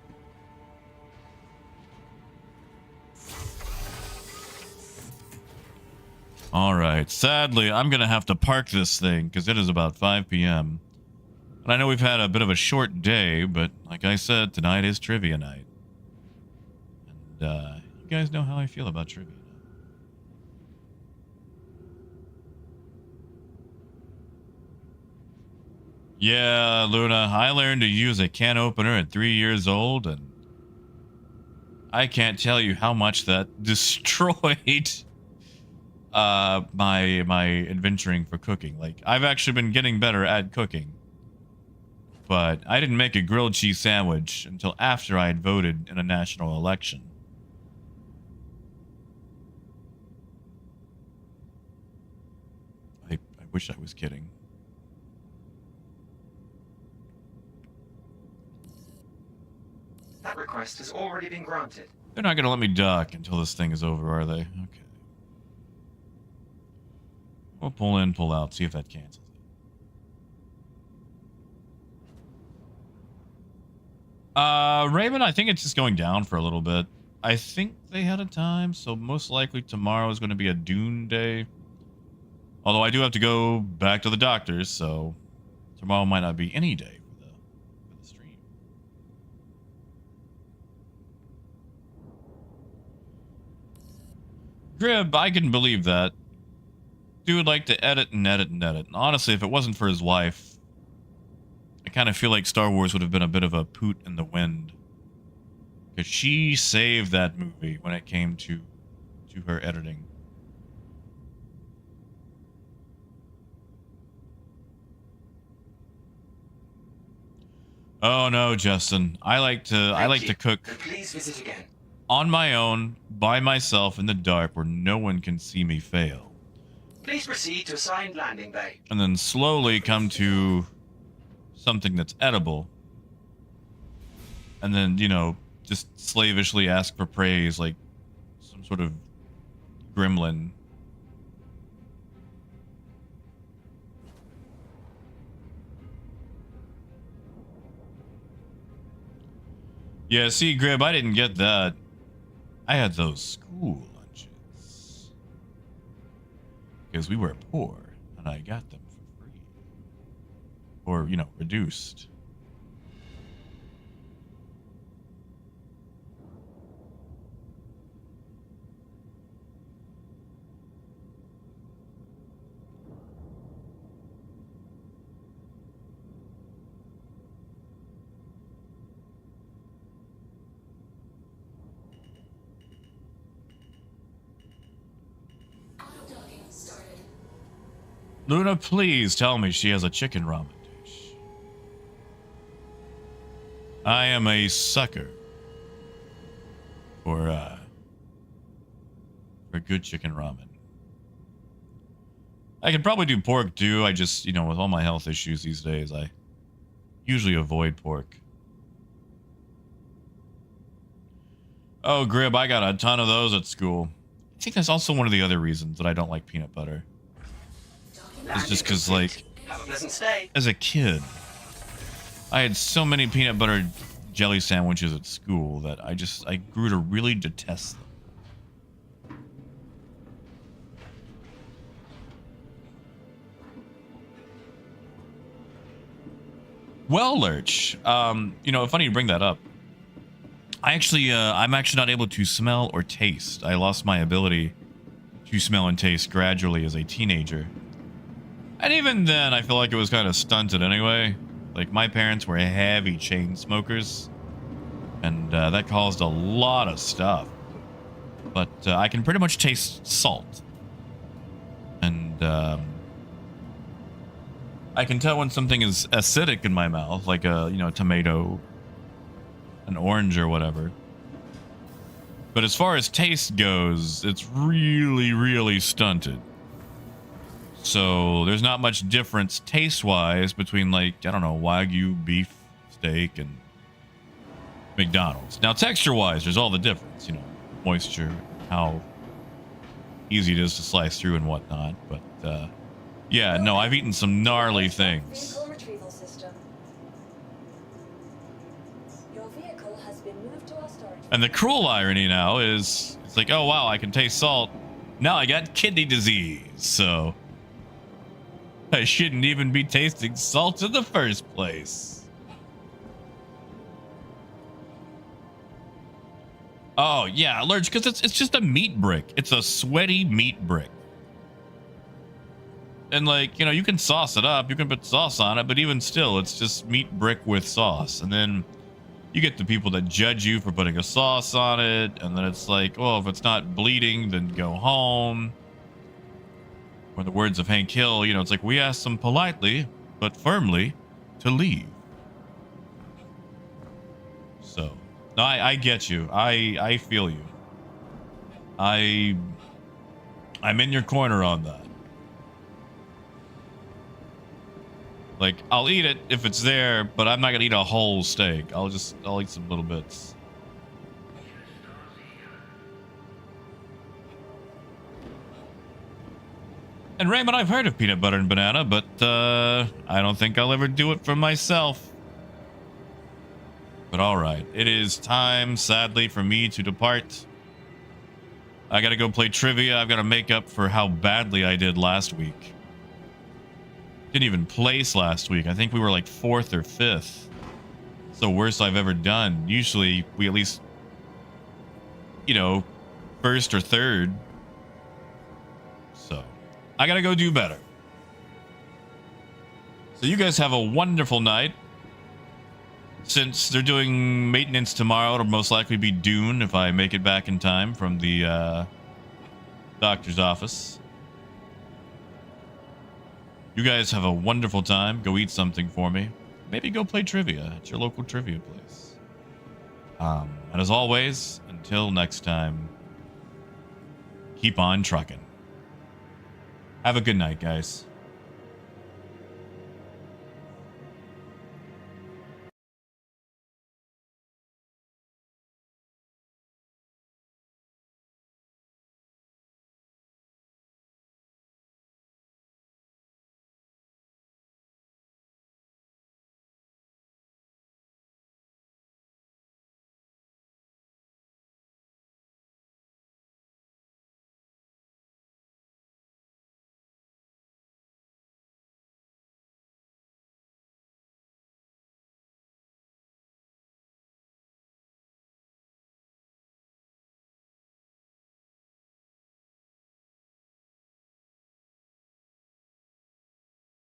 Alright, sadly, I'm gonna have to park this thing, because it is about 5 p.m. And I know we've had a bit of a short day, but like I said, tonight is trivia night. And, you guys know how I feel about trivia. Yeah, Luna, I learned to use a can opener at 3 years old, and I can't tell you how much that destroyed my adventuring for cooking. Like, I've actually been getting better at cooking, but I didn't make a grilled cheese sandwich until after I had voted in a national election. I wish I was kidding. That request has already been granted. They're not going to let me duck until this thing is over, are they? Okay. We'll pull in, pull out, see if that cancels it. Raven, I think it's just going down for a little bit. I think they had a time, so most likely tomorrow is going to be a Dune day. Although I do have to go back to the doctor's, so tomorrow might not be any day for the stream. Grib, I can believe that. Dude would like to edit and edit and edit. And honestly, if it wasn't for his wife, I kind of feel like Star Wars would have been a bit of a poot in the wind. Because she saved that movie when it came to her editing. Oh no, Justin. I like to cook Please visit again. on my own, by myself in the dark where no one can see me fail. Please proceed to assigned landing bay. And then slowly come to something that's edible. And then, you know, just slavishly ask for praise like some sort of gremlin. Yeah, see, Grib, I didn't get that. I had those school lunches. Because we were poor, and I got them for free. Or, you know, reduced. Auto-docking started. Luna, please tell me she has a chicken ramen dish. I am a sucker for good chicken ramen. I could probably do pork too. I just, you know, with all my health issues these days, I usually avoid pork. Oh, Grib, I got a ton of those at school. I think that's also one of the other reasons that I don't like peanut butter. It's just because, like, Have a pleasant stay. as a kid, I had so many peanut butter jelly sandwiches at school that I grew to really detest them. Well, Lurch, you know, funny you bring that up. I'm actually not able to smell or taste. I lost my ability to smell and taste gradually as a teenager. And even then, I feel like it was kind of stunted anyway. Like, my parents were heavy chain smokers. And that caused a lot of stuff. But I can pretty much taste salt. And I can tell when something is acidic in my mouth, like a, you know, tomato, an orange or whatever. But as far as taste goes, it's really, really stunted. So there's not much difference taste-wise between, like, I don't know, Wagyu beef steak and McDonald's. Now, texture-wise, there's all the difference, you know, moisture, how easy it is to slice through and whatnot. But, yeah, no, I've eaten some gnarly things. Vehicle retrieval system. Your vehicle has been moved to our storage. And the cruel irony now is, it's like, oh, wow, I can taste salt. Now I got kidney disease, so I shouldn't even be tasting salt in the first place. Oh, yeah, allergic, because it's just a meat brick. It's a sweaty meat brick. And, like, you know, you can sauce it up. You can put sauce on it, but even still, it's just meat brick with sauce. And then you get the people that judge you for putting a sauce on it. And then it's like, well, if it's not bleeding, then go home. Or in the words of Hank Hill, you know, it's like, we asked them politely, but firmly, to leave. So, no, I get you. I feel you. I'm in your corner on that. Like, I'll eat it if it's there, but I'm not gonna eat a whole steak. I'll eat some little bits. And Raymond, I've heard of peanut butter and banana, but I don't think I'll ever do it for myself. But all right, it is time, sadly, for me to depart. I gotta go play trivia. I've got to make up for how badly I did last week. Didn't even place last week. I think we were like 4th or 5th. It's the worst I've ever done. Usually we at least, you know, 1st or 3rd. So I gotta go do better. So you guys have a wonderful night. Since they're doing maintenance tomorrow, it'll most likely be Dune if I make it back in time from the doctor's office. You guys have a wonderful time. Go eat something for me. Maybe go play trivia at your local trivia place. And as always, until next time, keep on trucking. Have a good night, guys.